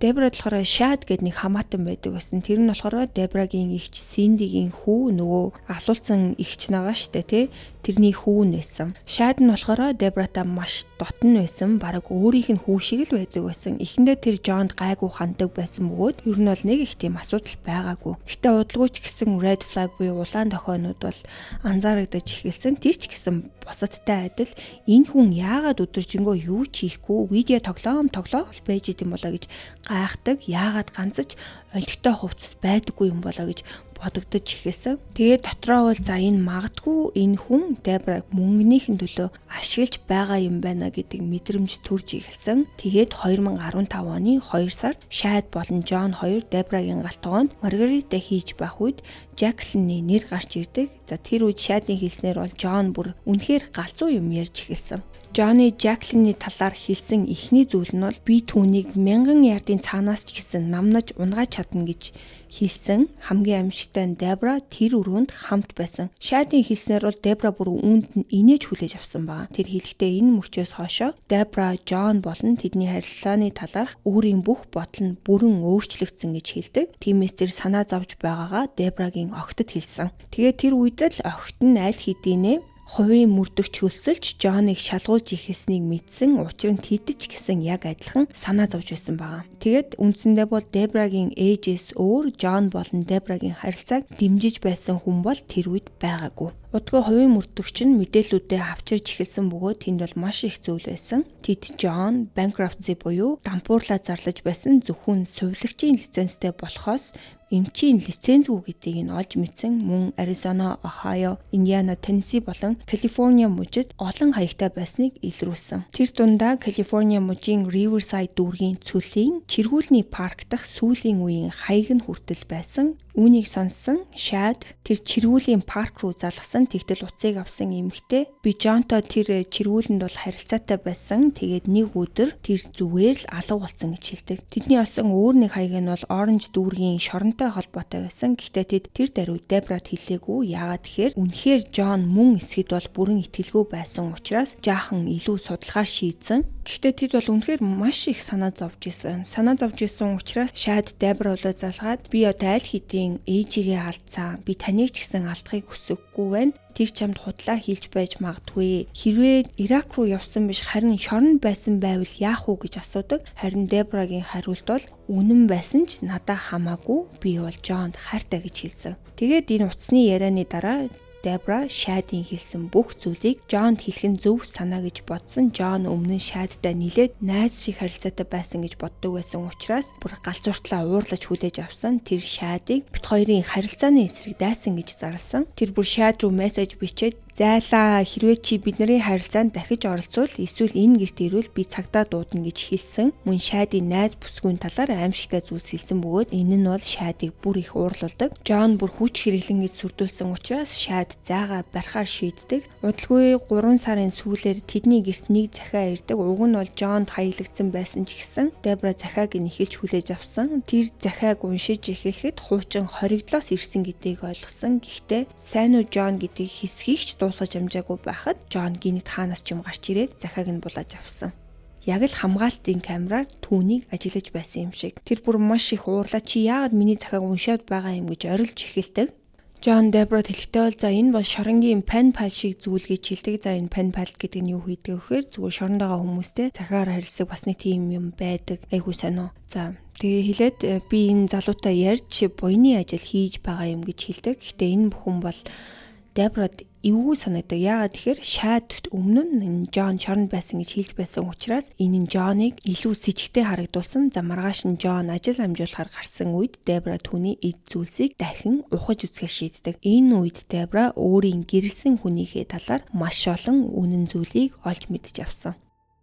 Дебрад болохоор Шад гэдэг нэг хамаатан байдаг байсан. Тэр нь болохоор Дебрагийн эгч Синдигийн хүү нөгөө авлуулсан эгч нагаа штэ тий. Тэрний хүү нь байсан. Шад нь болохоор Дебратай маш дотн байсан. Бараг өөрийнх нь хүү шиг л байдаг байсан. Эхэндээ тэр Джонд гайгүй хандаг байсан бөгөөд ер нь бол нэг их тийм асуудал байгаагүй. Гэтэ удалгүйч гэсэн red flag буюу улаан дохойнууд бол анзаарагдаж эхэлсэн. Тэр ч гэсэн бусадтай адил энэ хүн яагаад өдөржингөө юу ч хийхгүй видео тоглоом байж идэм болоо гэж гайхдаг. Яагаад ганцч олигтой хувцас байдаггүй юм болоо гэж бодогдож эхэлсэн. Тэгээд дотроо бол за энэ магадгүй энэ хүн Дебраг мөнгөнийхэн төлөө ашиглаж байгаа юм байна гэдэг мэдрэмж төрж эхэлсэн. Тэгээд 2015 оны 2 сард Шад болон Джон хоёр Дебрагийн галтгоонд Маргарита хийж байх үед Жаклины нэр гарч ирдэг. За тэр үед Шадын хэлснээр бол Джон бүр үнэхээр галзуу юм ярьж эхэлсэн. Джонни Жаклины талаар хэлсэн эхний зүйл нь бол би түүнийг 1000 ярдын цаанаас ч гэсэн намнаж унгааж чадна гэж хэлсэн. Хамгийн аимшигтай нь Дебра тэр өрөөнд хамт байсан. Шадын хэлснээр бол Дебра бүр үүнд нь инээж хүлээж авсан байна. Тэр хэлэхдээ энэ мөчөөс хойшоо Дебра, Джон болон тэдний харилцааны талаарх өөрийн бүх бодол нь бүрэн өөрчлөгдсөн гэж хэлдэг. Тиймээс тэр санаа зовж байгаагаа Дебрагийн огтод хэлсэн. Тэгээд тэр үед л огт нь аль хэдийнэ хувийн мөрдөгч хөлсөлж Джоныг шалгуулж ихэлснийг мэдсэн. Учир нь тэдэж гисэн яг адилхан санаа зовж байсан байгаа. Тэгээд үндсэндээ бол Дебрагийн ээжээс өөр Джон болон Дебрагийн харилцааг дэмжиж байсан хүн бол тэр үед байгаагүй. Удалгүй хувийн мөрдөгч нь мэдээллүүдээ авчирч эхэлсэн бөгөөд тэнд бол маш их зүйл байсан. Тэд Джон bankruptcy буюу дампуурлаа зарлаж байсан зөвхөн сувилагчийн лицензтэй болохоос эмчийн лицензгүй гэдгийг нь олж мэдсэн. Мөн Аризона, Ohio, Индиана, Теннесси болон Калифорни мужид олон хаягтай байсныг илрүүлсэн. Тэр дундаа Калифорни мужийн Riverside дүүргийн цөлийн чиргүүлний парк дахь сүүлийн үеийн хаяг нь хүртэл байсан. Үүнийг сонссон Шад тэр чиргүүлийн парк руу залгасан. Тэгтэл уцыг авсан эмэгтэй би Джонтой тэр чиргүүлэнд бол харилцаатай байсан. Тэгээд нэг өдөр тэр зүгээр л алга болсон гэж хэлдэг. Тэдний олсон өөр нэг хаяг нь бол Orange дүүргийн шоронтой холбоотой байсан. Гэхдээ тэр даруй Дебрад хэлээгүй. Яагаад тэгэхээр үнэхээр Джон мөн эсэд бол бүрэн итгэлгүй байсан учраас жаахан илүү судлахаар шийдсэн. Гэхдээ тэд бол үнэхээр маш их санаа зовж исэн. Санаа зовж исэн учраас Шад Дебрад залгаад би одоо аль хэдийн ээжигээ алдсан. Би таныг ч гэсэн алдахыг хүсэхгүй байна. Тэр чамд худлаа хийж байж магадгүй. Хэрвээ Ирак руу явсан биш харин шоронд байсан байвал яах вэ гэж асуудаг. Харин Дебрагийн хариулт бол үнэн байсан ч надаа хамаагүй. Би бол Джонд хайртай гэж хэлсэн. Тэгээд энэ утасны ярианы дараа Дебра Шадын хэлсэн бүх зүйлийг Джонд хэлэх нь зөв санаа гэж бодсон. Джон өмнө нь Шадтай нилээд найз шиг харилцаатай байсан гэж боддог байсан учраас бүр галзууртлаа уурлаж хүлээж авсан. Тэр Шадыг бит хоёрын харилцааны эсрэг дайсан гэж зарласан. Тэр бүр Шад руу мессеж бичээд Зайлаа хэрвээ чи бидний харилцаанд дахиж оролцвол эсвэл энэ гэрт ирвэл би цагтаа дуудана гэж хэлсэн. Мөн Шайдын найз бүсгүйн талаар аимшигтай зүйлс хэлсэн бөгөөд энэ нь бол Шайдыг бүр их уурлуулдаг. Жон бүр хүч хэрэглэн гэж сүрдүүлсэн учраас Шайд зайгаа барихаар шийддэг. Удалгүй 3 сарын сүүлээр тэдний гэрт нэг захиа ирдэг. Уг нь бол Жонд хаягдсан байсан ч гэсэн Дебра захиаг нь ихэлж хүлээж авсан. Тэр захиаг уншиж эхлэхэд хуучин хоригдлоос ирсэн гэдгийг ойлгосон. Гэхдээ сайн уу Жон гэдэг хэсгийг ч дуусгаж амжаагүй байхад Жон гинэт хаанаас ч юм гарч ирээд захиаг нь булааж авсан. Яг л хамгаалтын камераар түүнийг ажиглаж байсан юм шиг. Тэр бүр маш их уурлаа чи яагаад миний захиаг уншаад байгаа юм гэж орилж эхэлдэг. Жон Дебрад хэлэхдээ бол за энэ бол шоронгийн пен пал шиг зүйл гэж хэлдэг. За энэ пен пал гэдэг нь юу хийдэг вэхээр зүгээр шоронд байгаа хүмүүстэй захиаар харилцдаг бас нэг тийм юм байдаг. Айгуу сонио. За тэгээ хэлээд би энэ залуутай ярьж буйны ажил хийж байгаа юм гэж хэлдэг. Гэхдээ энэ бүхэн бол Дебрад эвгүй санагдав. Яагаад тэгэхээр Шайд өмнө нь Жон шоронд байсан гэж хэлж байсан учраас энэ нь Жоныг илүү с ิจ гтэй харагдуулсан. За маргааш нь Жон ажил амжуулахаар гарсан үед Дебра түүний эд зүйлсийг дахин ухаж үзэхээр шийддэг. Энэ үед Дебра өөрийн гэрэлсэн хүнийхээ талаар маш олон үнэн зүйлийг олж мэдж авсан.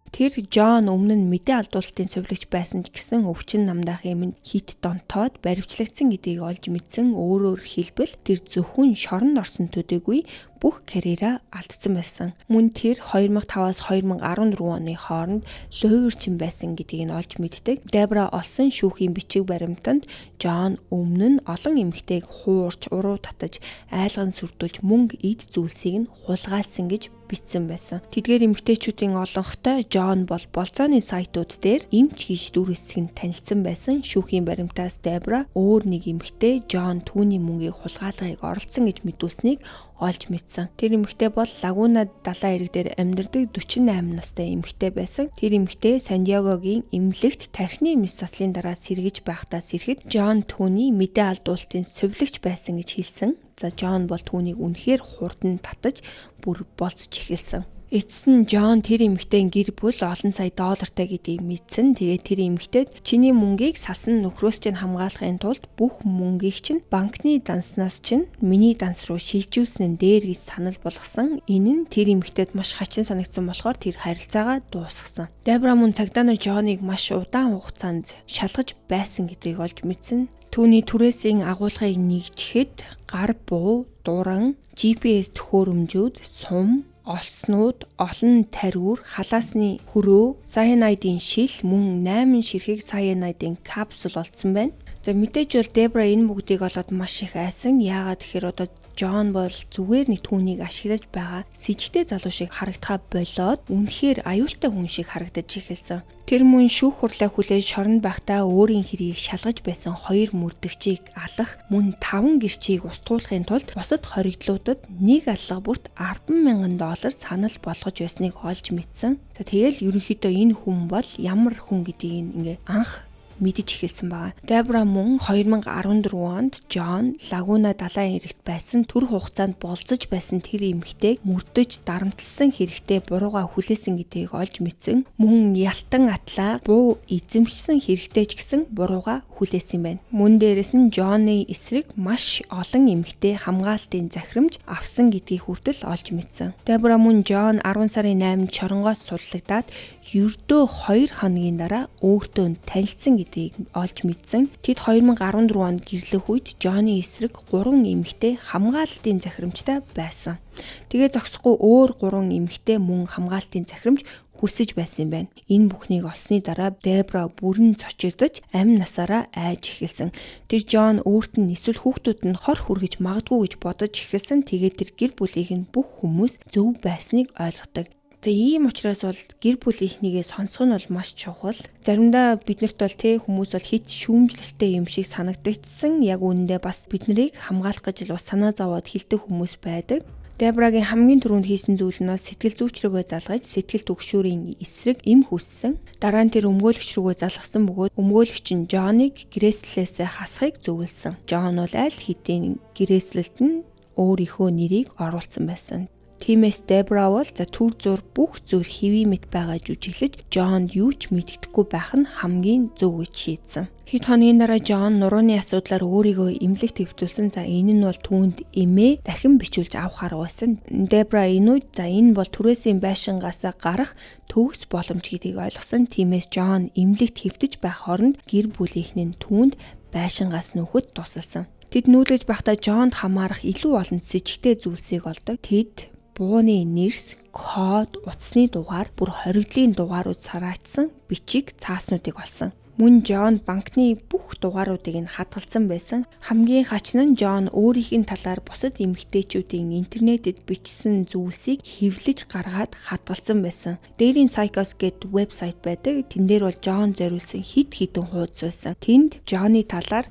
Тэр Жон өмнө нь мэдээ алдуулалтын сувилагч байсан ч гэсэн өвчин намдаах юм хит донтоод баривчлагдсан гэдгийг олж мэдсэн. Өөрөөр хэлбэл тэр зөвхөн шоронд орсон төдийгүй бүх карьераа алдсан байсан. Мөн тэр 2005-аас 2014 оны хооронд луйвэрчин байсан гэдгийг нь олж мэддэг. Дебра олсон шүүхийн бичиг баримтанд Жон өмнө нь олон эмэгтэйг хуурч, уруу татаж, айлган сүрдүүлж мөнгө эд зүйлсийг нь хулгайлсан гэж бичсэн байсан. Тэдгээр эмэгтэйчүүдийн олонхтой Жон бол болцооны сайтууд дээр эмч гэж дүр хэсэг нь танилцсан байсан. Шүүхийн баримтаас Дебра өөр нэг эмэгтэй Жон түүний мөнгийг хулгайлахыг оролцсон гэж мэдүүлсэнийг олж мэдсэн. Тэр эмэгтэй бол Лагуна далайн эрэг дээр амьдардаг 48 настай эмэгтэй байсан. Тэр эмэгтэй Сандиагогийн эмнэлэгт тархины мэс заслын дараа сэргэж байхдаа сэрхэд Жон түүний мэдээ алдуулалтын сувилагч байсан гэж хэлсэн. За Жон бол түүнийг үнэхээр хурдан татаж бүр болцож эхэлсэн. Эцэст нь Жон тэр эмэгтэйн гэр бүл олон сая доллартай гэдгийг мэдсэн. Тэгээд тэр эмэгтэйд чиний мөнгийг салсан нөхрөөс чинь хамгаалахын тулд бүх мөнгийг чинь банкны данснаас чинь миний данс руу шилжүүлсэн нь дээр гэж санал болгосон. Энэ нь тэр эмэгтэйд маш хачин санагдсан болохоор тэр харилцаагаа дуусгасан. Дебра мөн цагдаа нар Жоныг маш удаан хугацаанд шалгаж байсан гэдгийг олж мэдсэн. Түүний түрээсийн агуулгыг нэгжихэд гар буу, дуран, GPS төхөөрөмжүүд, сум, олснууд, олон тариур, халаасны хөрөө, cyanide-ийн шил мөн 8 ширхэг cyanide-ийн капсул олдсон байна. За мэдээж бол Дебра энэ бүгдийг олоод маш их айсан. Яагаад тэгэхээр одоо Жон бол зүгээр нэг түүнийг ашиглаж байгаа с ิจ гтэй залуу шиг харагдахаа болоод үнэхээр аюултай хүн шиг харагдаж эхэлсэн. Тэр мөн шүүх хурлаа хүлээж шоронд байхдаа өөрийн хэргийг шалгаж байсан 2 мөрдөгчийг алах, мөн 5 гэрчийг устгуулахын тулд бусад хоригдлуудад нэг аллага бүрт $10,000 санал болгож байсныг олж мэдсэн. Тэгэл ерөнхийдөө энэ хүн бол ямар хүн гэдгийг ингээ анх мэдэж эхэлсэн байна. Дебра мөн 2014 онд Жон Лагуна далайн эрэгт байсан түр хугацаанд болцож байсан тэр эмэгтэйг мөрдөж дарамтлсан хэрэгтэй бурууга хүлээсэн гэдгийг олж мэдсэн. Мөн ялтан атлаа буу эзэмшсэн хэрэгтэй ч гэсэн бурууга хүлээсэн байна. Мөн дээрэс нь Жоны эсрэг маш олон эмэгтэй хамгаалтын захирамж авсан гэдгийг хүртэл олж мэдсэн. Дебра мөн Жон 10 сарын 8-нд шоронгоос сурлагдаад ердөө 2 хоногийн дараа өөртөө танилцсан гэдгийг олж мэдсэн. Тэд 2014 онд гэрлэх үед Жоны эсрэг 3 эмэгтэй хамгаалтын захирамжтай байсан. Тэгээ зогсохгүй өөр 3 эмэгтэй мөн хамгаалтын захирамж хүсэж байсан юм байна. Энэ бүхнийг олсны дараа Дебра бүрэн цочирдож амь насаараа айж эхэлсэн. Тэр Жон өөрт нь эсвэл хүүхдүүд нь хор хүргэж магадгүй гэж бодож эхэлсэн. Тэгээд тэр гэр бүлийнх нь бүх хүмүүс зөв байсныг ойлгодог. Ийм учраас бол гэр бүлийнхнийгээ сонсох нь бол маш чухал. Заримдаа биднэрт бол хүмүүс бол хит шүүмжлэлтэй юм шиг санагдчихсан. Яг үүндээ бас биднийг хамгаалах гэж бас санаа зовоод хэлдэг хүмүүс байдаг. Дебрагийн хамгийн түрүүнд хийсэн зүйл нь сэтгэл зүйч рүүгээ залгаж сэтгэл түгшүүрийн эсрэг эм хүссэн. Дараа нь тэр өмгөөлөгч рүүгээ залгасан бөгөөд өмгөөлөгч нь Жоныг гэрээслээсээ хасахыг зөвлөсөн. Жон бол аль хэдийн гэрээслэлд нь өөрийнхөө нэрийг оруулсан байсан. Тиймээс Дебра бол за түр зур бүх зүйл хэвий мэт байгаа жүжиглэж Жонд юу ч мэддэхгүй байх нь хамгийн зөв гэж шийдсэн. Хэд хоногийн дараа Жон нурууны асуудлаар өөрийгөө эмнэлэгт хэвтүүлсэн. За энэ нь бол түүнд эмээ дахин бичүүлж авах арга байсан. Дебра энэ үед за энэ бол түрээсийн байшингаас гарах төгс боломж гэдгийг ойлгосон. Тиймээс Жон эмнэлэгт хэвтэж байх хооронд гэр бүлийнхэн нь түүнд байшингаас нөхөд тусалсан. Тэд нүүлгэж байхдаа Жонд хамаарах илүү олон с ิจ гтэй зүйлсийг олдог. Тэд бууны нэрс, код, утасны дугаар, бүр хоригдлын дугаарууд сараачсан бичиг цааснуудыг олсон. Мөн Жон банкны бүх дугааруудыг нь хадгалсан байсан. Хамгийн хач нь Жон өөрийнх нь талаар бусад эмэгтэйчүүдийн интернетэд бичсэн зүйлсийг хэвлэж гаргаад хадгалсан байсан. Дээрийн Psychos гэдэг вебсайт байдаг. Тэн дээр бол Жон зориулсан хэд хэдэн хуудас байсан. Тэнд Жоны талаар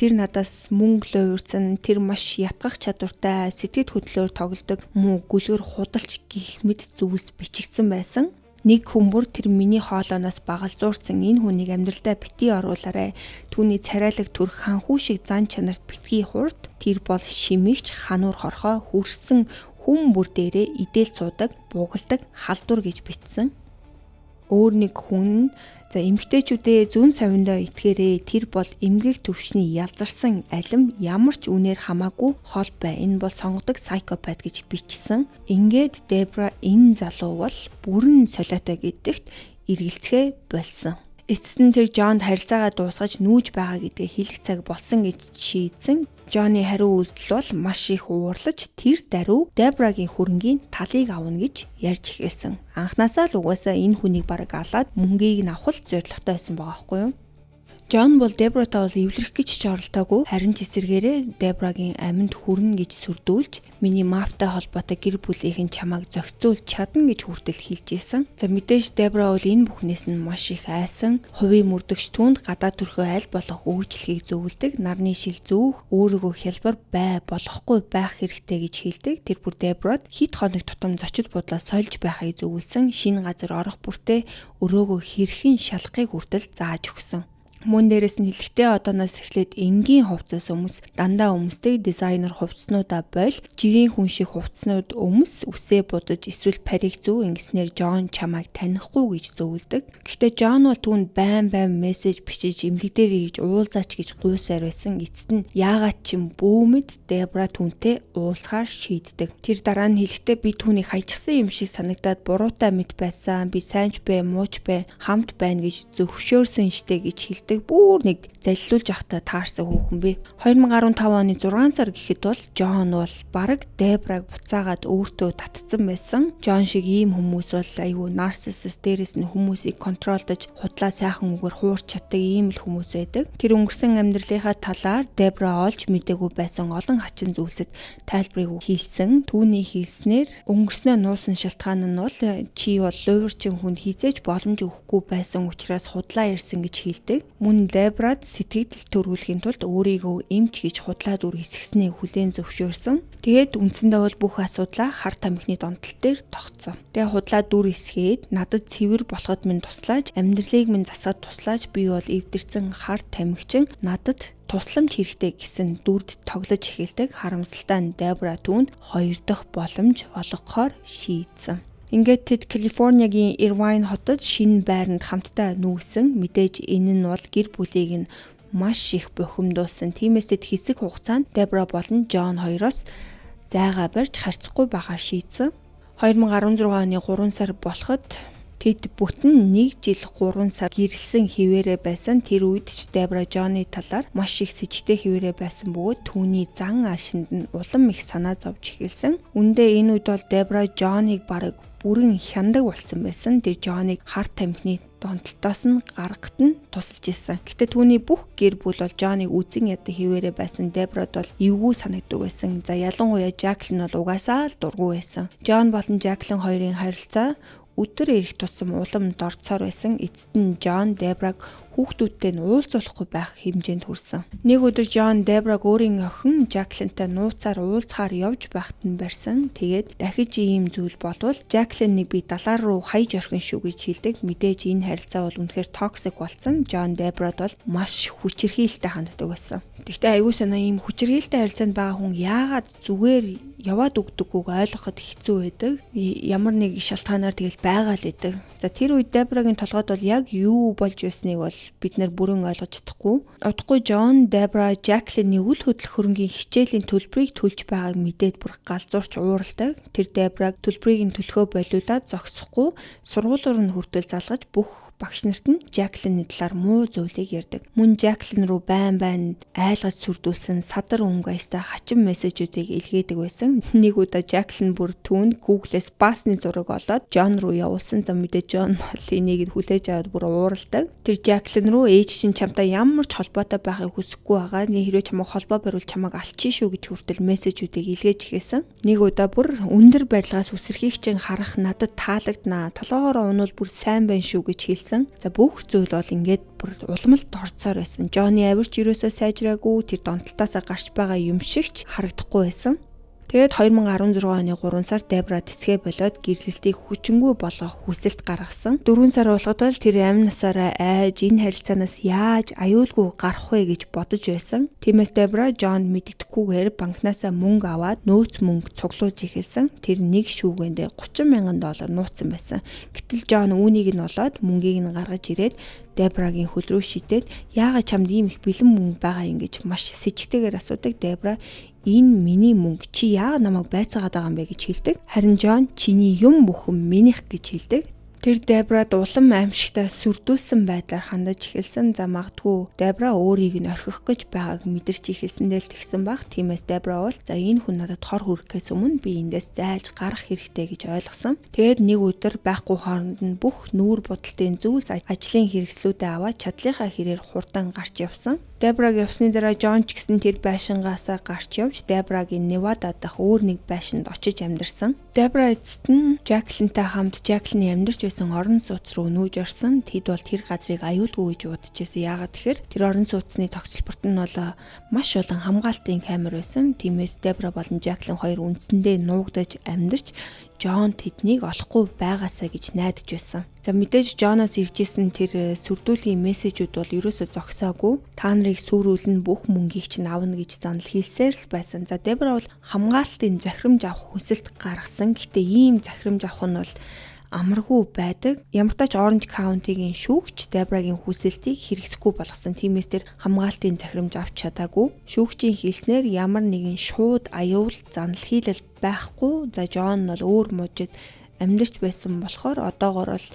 тэр надаас мөнгө луурсан, тэр маш ятгах чадвартай, сэтгэд хөдлөөр тоглодог, муу гүлгэр худалч гих мэд зүйлс бичигдсэн байсан. Нэг хүмүүр тэр миний хоолойноос багалзуурсан энэ хүнийг амьдралдаа битгий оруулаарай. Түүний царайлаг төрх ханхүү шиг зан чанарт битгий хурд. Тэр бол шимэгч хануур хорхоо хүрсэн хүн бүр дээрээ идэл цуудаг, буугалдаг халдвар гэж бичсэн. Өөр нэг хүн за эмгтээчүүдээ зүүн совиндоо итгээрээ, тэр бол эмгэг төвчний ялзарсан алим ямар ч үнээр хамаагүй хол бай. Энэ бол сонгодог psychopath гэж бичсэн. Ингээд Дебра энэ залуу бол бүрэн солиотой гэдэгт эргэлзэхээ болсон. Эцэст нь тэр Жонд харилцаагаа дуусгаж нүүж байгаа гэдгээ хэлэх цаг болсон гэж шийдсэн. Жоны хариу үйлдэл бол маш их уурлаж тэр даруй Дебрагийн хөрөнгийн талыг авна гэж ярьж эхэлсэн. Анхнаасаа л угаасаа энэ хүнийг бараг алаад мөнгийг нь авах зорилготой байсан байгаа байхгүй юу? Жон бол Дебратай бол эвлэрэх гэж ч оролдоогүй. Харин ч эсэргээрээ Дебрагийн аминд хүрнэ гэж сүрдүүлж миний мафтай холбоотой гэр бүлийнхэн чамайг зохицуулж чадна гэж хүртэл хэлж ийсэн. За мэдээж Дебра бол энэ бүхнээс нь маш их айсан. Хувийн мөрдөгч түүнд гадаа төрхөө аль болох үйлчлэгийг зөвлөдөг. Нарны шил зүүх, өөрийгөө хялбар бай болохгүй байх хэрэгтэй гэж хэлдэг. Тэр бүр Дебрад хэд хоног тутам зочид будлаа сольж байхыг зөвлөсөн. Шинэ газар орох бүртээ өрөөгөө хэрхэн шалахыг хүртэл зааж өгсөн. Мөн дээрээс нь хэлэхдээ одооноос эхлээд энгийн хувцас өмс, дандаа өмсдөг дизайнер хувцснуудаа бойл, жирийн хүн шиг хувцснууд өмс, үсээ будаж эсвэл парик зүү ингэснээр Жон чамайг танихгүй гэж зөвлөдөг. Гэхдээ Жон бол түүнд байн мессеж бичиж эмнэлэгдэр ирж уулзаач гэж гуйсаар байсан. Эцэст нь яагаад ч юм бөөмөд Дебра түүнтэй уулзахаар шийддэг. Тэр дараа нь хэлэхдээ би түүнийг хаячихсан юм шиг санагдаад буруутай мэд байсан. Би сайнч бай, мууч бай, хамт байна гэж зөвшөөрсөн штэ гэж хэлдэг. Бүр нэг залилуулж ахта таарсан хүүхэн бэ. 2015 оны 6 сар гэхэд бол Жон бол бараг Дебраг буцаагаад өөртөө татцсан байсан. Жон шиг ийм хүмүүс бол айгүй нарциссист, дээрээс нь хүмүүсийг контролдож худлаа сайхан үгээр хуурч чаддаг ийм л хүмүүс байдаг. Тэр өнгөрсөн амьдралынхаа талаар Дебра олж мэдээгүй байсан олон хачин зүйлсэд тайлбарыг хийсэн. Түүний хэлснээр өнгөрснөө нуусан шалтгаан нь бол чи бол луурчин хүнд хизээж боломж өгөхгүй байсан учраас худлаа ирсэн гэж хэлдэг. Мөн Дебрад сэтгэл төрүүлэхийн тулд өөрийгөө эмч гэж худлаад үр хэсгснээ хүлээн зөвшөөрсөн. Тэгээд үндсэндээ бол бүх асуудлаа хар тамхины донтол дээр тогтсон. Тэгээд худлаа дүр хэсгээд надад цэвэр болоход минь туслаач, амьдралыг минь засаад туслаач, би бол эвдэрсэн хар тамхичин надад тусламж хэрэгтэй гэсэн дүрд тоглож эхэлдэг. Харамсалтай нь Дебра түүнд 2 дахь боломж олгохоор шийдсэн. Ингээд тэд Калифорниагийн Ирвайн хотод шинэ байранд хамтдаа нүүсэн. Мэдээж энэ нь бол гэр бүлийг нь маш их бухимдуулсан. Тиймээс тэд хэсэг хугацаанд Дебра болон Жон хоёроос зайгаа барьж харьцахгүй байхаар шийдсэн. 2016 оны 3 сар болоход тэд бүтэн 1 жил 3 сар гэрэлсэн хിവэрэ байсан. Тэр үед ч Дебра Жоны талаар маш их с ิจ гтэй хിвэрэ байсан бөгөөд түүний зан аашинд нь улам их санаа зовж эхэлсэн. Үндэ энэ үед бол Дебра Жоныг бараг бүрэн хяндаг болсон байсан. Тэр Жоныг хар тамхины донтолтоос нь гаргахад нь тусалж исэн. Гэтэ түүний бүх гэр бүл бол Жоныг үзэн яддаг хിവэрэ байсан. Дебрад бол эвгүй санагддаг байсан. За ялангуяа Жаклин бол угаасаа л дургүй байсан. Жон болон Жаклин хоёрын харилцаа өдөр ирэх тусам улам дорцоор байсан. Эцэст нь Жон Дебраг хүүхдүүдтэй нь уулзуулахгүй байх хэмжээнд хүрсэн. Нэг өдөр Жон Дебраг өөрийн охин Жаклинтай нууцаар уулзахаар явж байхад нь барьсан. Тэгээд дахиж ийм зүйл болвол Жаклиныг би далаар руу хаяж орхин шүү гэж хэлдэг. Мэдээж энэ харилцаа бол үнэхээр токсик болсон. Жон Дебрад бол маш хүчирхийлэлтэй ханддаг байсан. Гэхдээ аягүй санаа ийм хүчирхийлэлтэй харилцаанд байгаа хүн яагаад зүгээр яваад өгдөггүйг ойлгоход хэцүү байдаг. Ямар нэг шалтгаанаар тэгэл байгаа л байдаг. За тэр үед Дебрагийн толгойд бол яг юу болж байсныг бол бид нэр бүрэн ойлгож чадахгүй. Удахгүй Джон Дебра Жаклиний үл хөдлөх хөрөнгийн хичээлийн төлбөрийг төлж байгааг мэдээд бүр галзуурч ууралдаг. Тэр Дебраг төлбөрийг нь төлөхөө болиулаад зогсохгүй сургуулиур нь хүртэл залгаж бүх багш нарт нь Жаклиний талаар муу зүйлийг ярьдаг. Мөн Жаклин руу байн айлгаж сүрдүүлсэн садар өнгө аястай хачин мессежүүдийг илгээдэг байсан. Нэг удаа Жаклин бүр түүнд Google-с баасны зураг олоод Джон руу явуулсан. За мэдээ Джон энийг хүлээж аваад бүр ууралдаг. Тэр Жаклин руу ээж чинь чамтай ямар ч холбоотой байхыг хүсэхгүй байгаа. Нэг хэрвээ чамайг холбоо барьвал чамайг алчих шүү гэж хүртэл мессежүүдийг илгээж эхэлсэн. Нэг удаа бүр өндөр барилгаас үсрэхийг чинь харах надад таалагднаа. Толгоогоор унвал бүр сайн байна шүү гэж хэлсэн. За бүх зүйл бол ингээд бүр уламжлалт орцоор байсан. Джонни авирч юусоо сайжраагүй тэр донтолтоосоо гарч байгаа юм шигч харагдахгүй байсан. Тэгээд 2016 оны 3 сар Дебра тэсгээ болоод гэрлэлтийг хүчингүй болгох хүсэлт гаргасан. 4 сар болгоод бол тэр амь насаараа айж энэ харилцаанаас яаж аюулгүй гарах вэ гэж бодож байсан. Тиймээс Дебра Джонд мэддэхгүйгээр банкнасаа мөнгө аваад нөөц мөнгө цуглуулж эхэлсэн. Тэр нэг шүүгэндээ $30,000 нууцсан байсан. Гэтэл Джон үүнийг нь олоод мөнгийг нь гаргаж ирээд Дебрагийн хөл рүү шидэд яагаад чамд ийм их бэлэн мөнгө байгаа юм гэж маш сэжигтэйгээр асуудаг. Дебра энэ миний мөнгө чи яагаад намайг байцаагаад байгаа юм бэ гэж хэлдэг. Харин Джон чиний юм бүхэн минийх гэж хэлдэг. Тэр Дебрад улам аимшигтай сүрдүүлсэн байдлаар хандаж эхэлсэн. За магадгүй Дебра өөрийг нь орхих гэж байгааг мэдэрч эхэлсэндээ л тэгсэн баг. Тиймээс Дебра бол за энэ хүн надад хор хүрэхээс өмнө би эндээс зайлж гарах хэрэгтэй гэж ойлгосон. Тэгээд нэг өдөр байхгүй хооронд нь бүх нүүр будалтын зүйлс ажлын хэрэгслүүдэд аваад чадлынхаа хэрээр хурдан гарч явсан. Дебраг явсны дараа Джон ч гэсэн тэр байшингаасаа гарч явж Дебрагийн Невада дахь өөр нэг байшинд очиж амьдарсан. Дебра эцэст нь Жаклинтай хамт Жаклины амьдарч байсан орон сууц руу нүүж орсон. Тэд бол тэр газрыг аюулгүй гэж бодож байсан. Яагаад тэгэхээр тэр орон сууцны тогтцолборт нь бол маш олон хамгаалтын камер байсан. Тиймээс Дебра болон Жаклин хоёр үндсэндээ нуугдаж амьдарч Джон тэднийг олохгүй байгаасаа гэж найдаж байсан. За мэдээж Джоноос иржсэн тэр сүрдүүлийн мессежүүд бол ерөөсөө зогсоогүй. Та нарыг сүрүүлэн бүх мөнгийг чинь авна гэж занал хэлсээр л байсан. За Дебра бол хамгаалтын захирамж авах хүсэлт гаргасан. Гэхдээ ийм захирамж авах нь бол амаргүй байдаг. Ямар ч тач Orange County-гийн шүүгч Дебрагийн хүсэлтийг хэрэгсэхгүй болгосон. Тиймээс тэр хамгаалтын захирамж авч чадаагүй. Шүүгчийн хэлснээр ямар нэгэн шууд аюул занал хийлэл байхгүй. За Джон бол өөр мужид амьдарч байсан болохоор одоогоор бол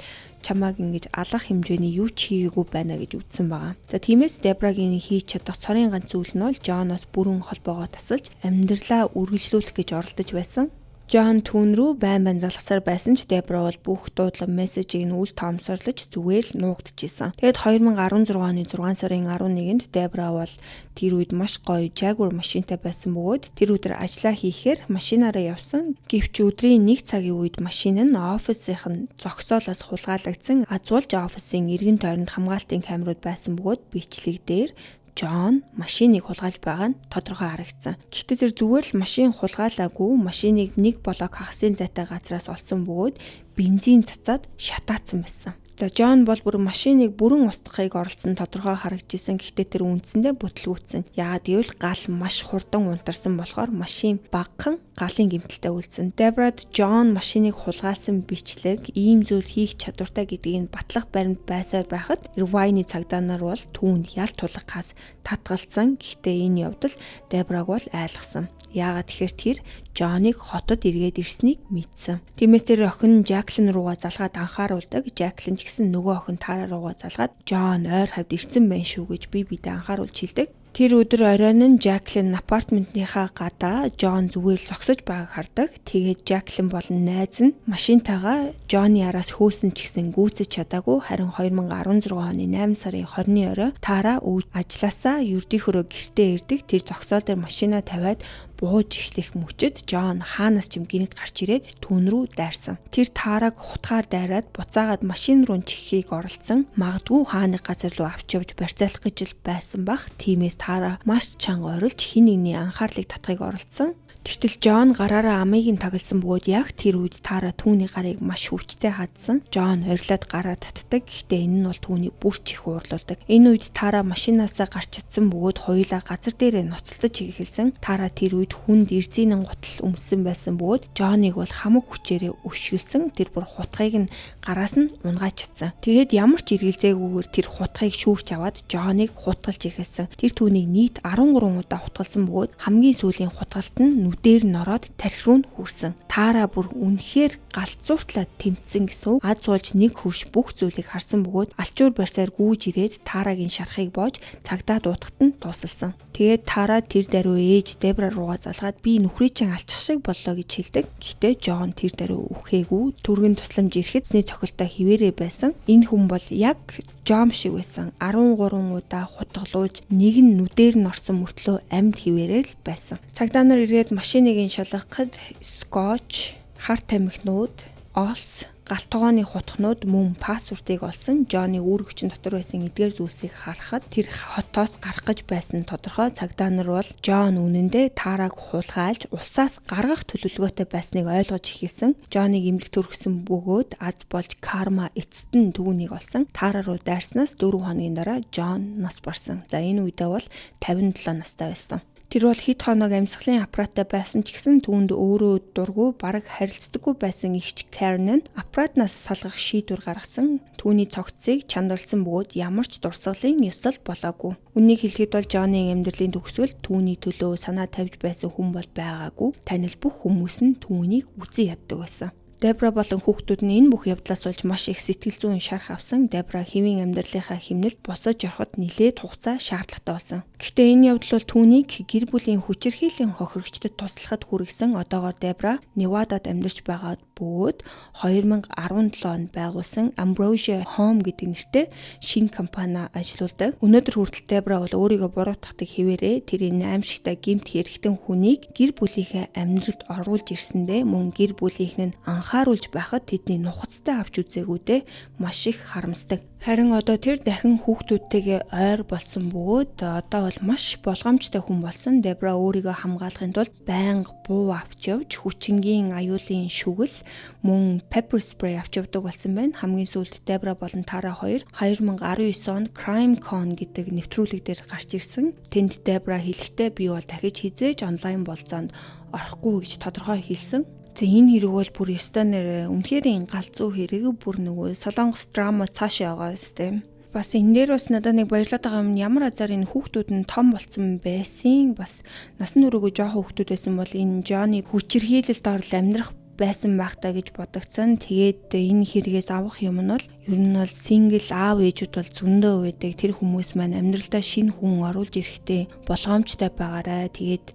чамааг ингэж алах хэмжээний юу ч хийгээгүй байна гэж үзсэн байгаа. За тиймээс Дебрагийн хийж чадах цорын ганц зүйл нь бол Джоноос бүрэн холбоогоо тасалж амьдралаа үргэлжлүүлэх гэж оролдож байсан. Джон түүн рүү байн залгасаар байсан ч Дебра бол бүх дуудлага мессежийг нь үл тоомсорлож зүгээр л нуугдчихсэн. Тэгэд 2016 оны 6 сарын 11-нд Дебра бол тэр үед маш гоё Jaguar машинтай байсан бөгөөд тэр өдөр ажиллаа хийхээр машинаараа явсан. Гэвч өдрийн 1 цагийн үед машин нь офисынх нь зогсоолоос хулгайлагдсан. Азуулж офисын эргэн тойронд хамгаалтын камерууд байсан бөгөөд бичлэг дээр Джон машиныг хулгайлж байгаа нь тодорхой харагдсан. Гэхдээ тэр зүгээр л машин хулгайлаагүй, машиныг нэг блок хагасын зайтай газраас олсон бөгөөд бензин цацаад шатаацсан байсан. За Джон бол бүр машиныг бүрэн устгахыг оролцсон тодорхой харагдажсэн. Гэхдээ тэр үндсэндээ бүтлгүүцсэн. Яагаад гэвэл гал маш хурдан унтарсан болохоор машин багахан галын гэмтэлтэй үлдсэн. Дебрад Джон машиныг хулгайлсан бичлэг ийм зүйл хийх чадвартай гэдгийг батлах баримт байсаар байхад Irvine-ийн цагдаа нар бол түүнд ялт тулгахаас татгалзсан. Гэхдээ энэ явдал Дебраг бол айлгсан. Яагаад тэгэхээр тэр Джоныг хотод эргээд ирснийг мэдсэн. Тиймээс тэр охин Жаклин руугаа залгаад анхааруулдаг. Жаклин ч гэсэн нөгөө охин Тара руугаа залгаад Джон ойр хавьд ирсэн байх шүү гэж бидэд анхааруулж хэлдэг. Тэр өдөр оройн нь Жаклин апартментынхаа гадаа Джон зүгээр л зогсож байгааг хардаг. Тэгээд Жаклин болон найз нь машинтайгаа Джонny араас хөөсөн ч гэсэн гүйцэж чадаагүй. Харин 2016 оны 8 сарын 20-ны орой Тара ажилласаа ердийнхөрөө гэртээ ирдэг. Тэр зогсоол дээр машинаа тавиад бууж эхлэх мөчөд Джон хаанаас ч юм гинэт гарч ирээд түүн рүү дайрсан. Тэр Тараг хутгаар дайраад буцаагаад машин руу чиххийг оролцсон. Магадгүй хааны газар руу авч явж барьцаалах гэж л байсан бах. Тиймээс Тара маш чанга орилж хин нэгний анхаарлыг татахыг оролцсон. Тэгтэл Жон гараараа амийг нь тагласан бөгөөд яг тэр үед Тара түүний гарыг маш хүчтэй хадсан. Жон орилоод гараа татдаг. Гэхдээ энэ нь бол түүний бүр ч их уурлуулдаг. Энэ үед Тара машинаасаа гарч чадсан бөгөөд хоёулаа газар дээрээ ноцолдож эхэлсэн. Тара тэр үед хүнд эрзийнэн гутал өмссөн байсан бөгөөд Жоныг бол хамаг хүчээрээ өшгөлсөн. Тэр бүр хутгийг нь гараас нь унгааж чадсан. Тэгээд ямар ч эргэлзээгүйгээр тэр хутгийг шүүрч аваад Жоныг хутгалж эхэлсэн. Тэр түүнийг нийт 13 удаа хутгалсан бөгөөд хамгийн сүүлийн хутгалт нь нүдээр нороод тархи руу хүрсэн. Тара бүр үнэхээр галзууртлаа тэмцсэн гэсэн. Аз суулж нэг хөрш бүх зүйлийг харсан бөгөөд алчуур барьсаар гүйж ирээд Тарагийн шархыг боож цагдаа дуутахад нь тусалсан. Тэгээд Тара тэр даруй ээж Дебра руугаа залгаад би нөхрийг чинь алчих шиг боллоо гэж хэлдэг. Гэхдээ Жон тэр даруй үхээгүй. Түргэн тусламж ирэхэд зэний цохилтой хിവэрэ байсан. Энэ хүн бол яг Жом шиг байсан. 13 удаа хутгалуулж нэг нь нүдээр нь орсон мөртлөө амьд хിവэрэл байсан. Цагдаа нар ирээд машиныг нь шалгахад скотч, хар тамхинууд, олс, галт тогооны хутгнууд мөн пассвортыг олсон. Жонны үүрэг хүчин дотор байсан эдгээр зүйлсийг харахад тэр хотоос гарах гэж байсан тодорхой. Цагдаа нар бол Жон үнэндээ Тараг хулгайлж улсаас гаргах төлөвлөгөөтэй байсныг ойлгож эхэлсэн. Жоныг эмнэлэгт өргөсөн бөгөөд аз болж карма эцэст нь түүнийг олсон. Тара руу дайрснаас 4 хоногийн дараа Жон нас барсан. За энэ үедээ бол 57 настай байсан. Тэр бол хэд хоног амьсгалын аппараттай байсан ч гэсэн түүнд өөрөө дургүй бараг харилцдаггүй байсан ихч Карен нь аппаратнаас салгах шийдвэр гаргасан. Түүний цогцсыг чанарлсан бөгөөд ямар ч дурсгалын ёсол болоогүй. Үнийг хэлэхэд бол Жонны амьдралын төгсгөл түүний төлөө санаа тавьж байсан хүн бол байгаагүй. Танил бүх хүмүүс нь түүнийг үзэн яддаг байсан. Дебра болон хүүхдүүд нь энэ бүх явдлаас болж маш их сэтгэл зүйн шарх авсан. Дебра хэвийн амьдралынхаа хэмнэлд босож ороход нэлээд хугацаа шаардлагатай болсон. Гэхдээ энэ явдал бол түүнийг гэр бүлийн хүчирхийллийн хохирогчдод туслахад хүргэсэн. Одоогоор Дебра Невадад амьдарч байгаа бөгөөд 2017 онд байгуулсан Ambrosia Home гэдэг нэртэй шинэ компани ажиллаулдаг. Өнөөдөр хүртэл Дебра бол өөрийгөө буруутгадаг хэвээрээ тэрийн аимшигтай гэмт хэрэгтэн хүнийг гэр бүлийнхээ амьдралд оруулж ирсэндээ мөн гэр бүлийнх нь анхааруулж байхад тэдний нухацтай авч үзээгүүдээ маш их харамсдаг. Харин одоо тэр дахин хүүхдүүдтэйгээ ойр болсон бөгөөд одоо бол маш болгоомжтой хүн болсон. Дебра өөрийгөө хамгаалахын тулд байнга буу авч явж хүчингийн аюулын шүгэл мөн pepper spray авч явдаг болсон байна. Хамгийн сүүлд Дебра болон Тара хоёр 2019 онд CrimeCon гэдэг нэвтрүүлэг дээр гарч ирсэн. Тэнд Дебра хэлэхдээ би бол дахиж хизээж онлайн болцоонд орохгүй гэж тодорхой хэлсэн. Энэ хэрэг бол бүр ёстой нэр үнэхээр галзуу хэрэг бүр нөгөө солонгос драма цаашаа байгаа сте. Бас энэ дээр бас надад нэг баярлаад байгаа юм ямар азар энэ хүүхдүүд нь том болсон байсан. Бас насан туршгүй жоохон хүүхдүүд байсан бол энэ Жонны хүчирхийлэлд орол амьдрах байсан байхдаа гэж бодогцсон. Тэгээд энэ хэрэгээс авах юм нь бол ер нь бол сингл аав ээжүүд бол зөндөө байдаг. Тэр хүмүүс маань амьдралдаа шинэ хүн оруулж ирэхдээ болгоомжтой байгаарай. Тэгээд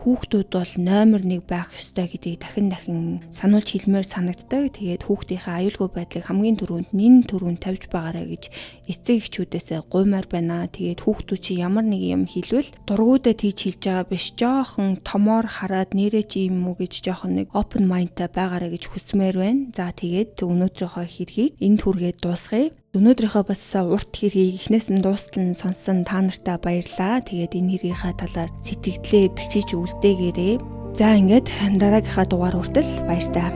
хүүхдүүд бол номер 1 байх ёстой гэдгийг дахин сануулж хэлмээр санагддаг. Тэгээд хүүхдийнхээ аюулгүй байдлыг хамгийн түрүүнд тавьж байгаарай гэж эцэг эхчүүдээс гуймаар байна. Тэгээд хүүхдүүд чи ямар нэг юм хэлвэл дургуудаа тийж хэлж байгаа биш. Жоохон томоор хараад нэрээ чи юм уу гэж жоохон нэг open mindтай байгаарай гэж хүсмээр байна. За тэгээд өнөөдрийнхөө хэргийг энд хүргээд дуусгая. Өнөөдрийнхөө бас урт хэргийг эхнээс нь дуустал нь сонсон та нартай баярлалаа. Тэгээд энэ хэргийнхаа талаар сэтгэлдээ бичиж үлдээгээрэй. За ингээд дараагийнхаа дугаар хүртэл баяр таа.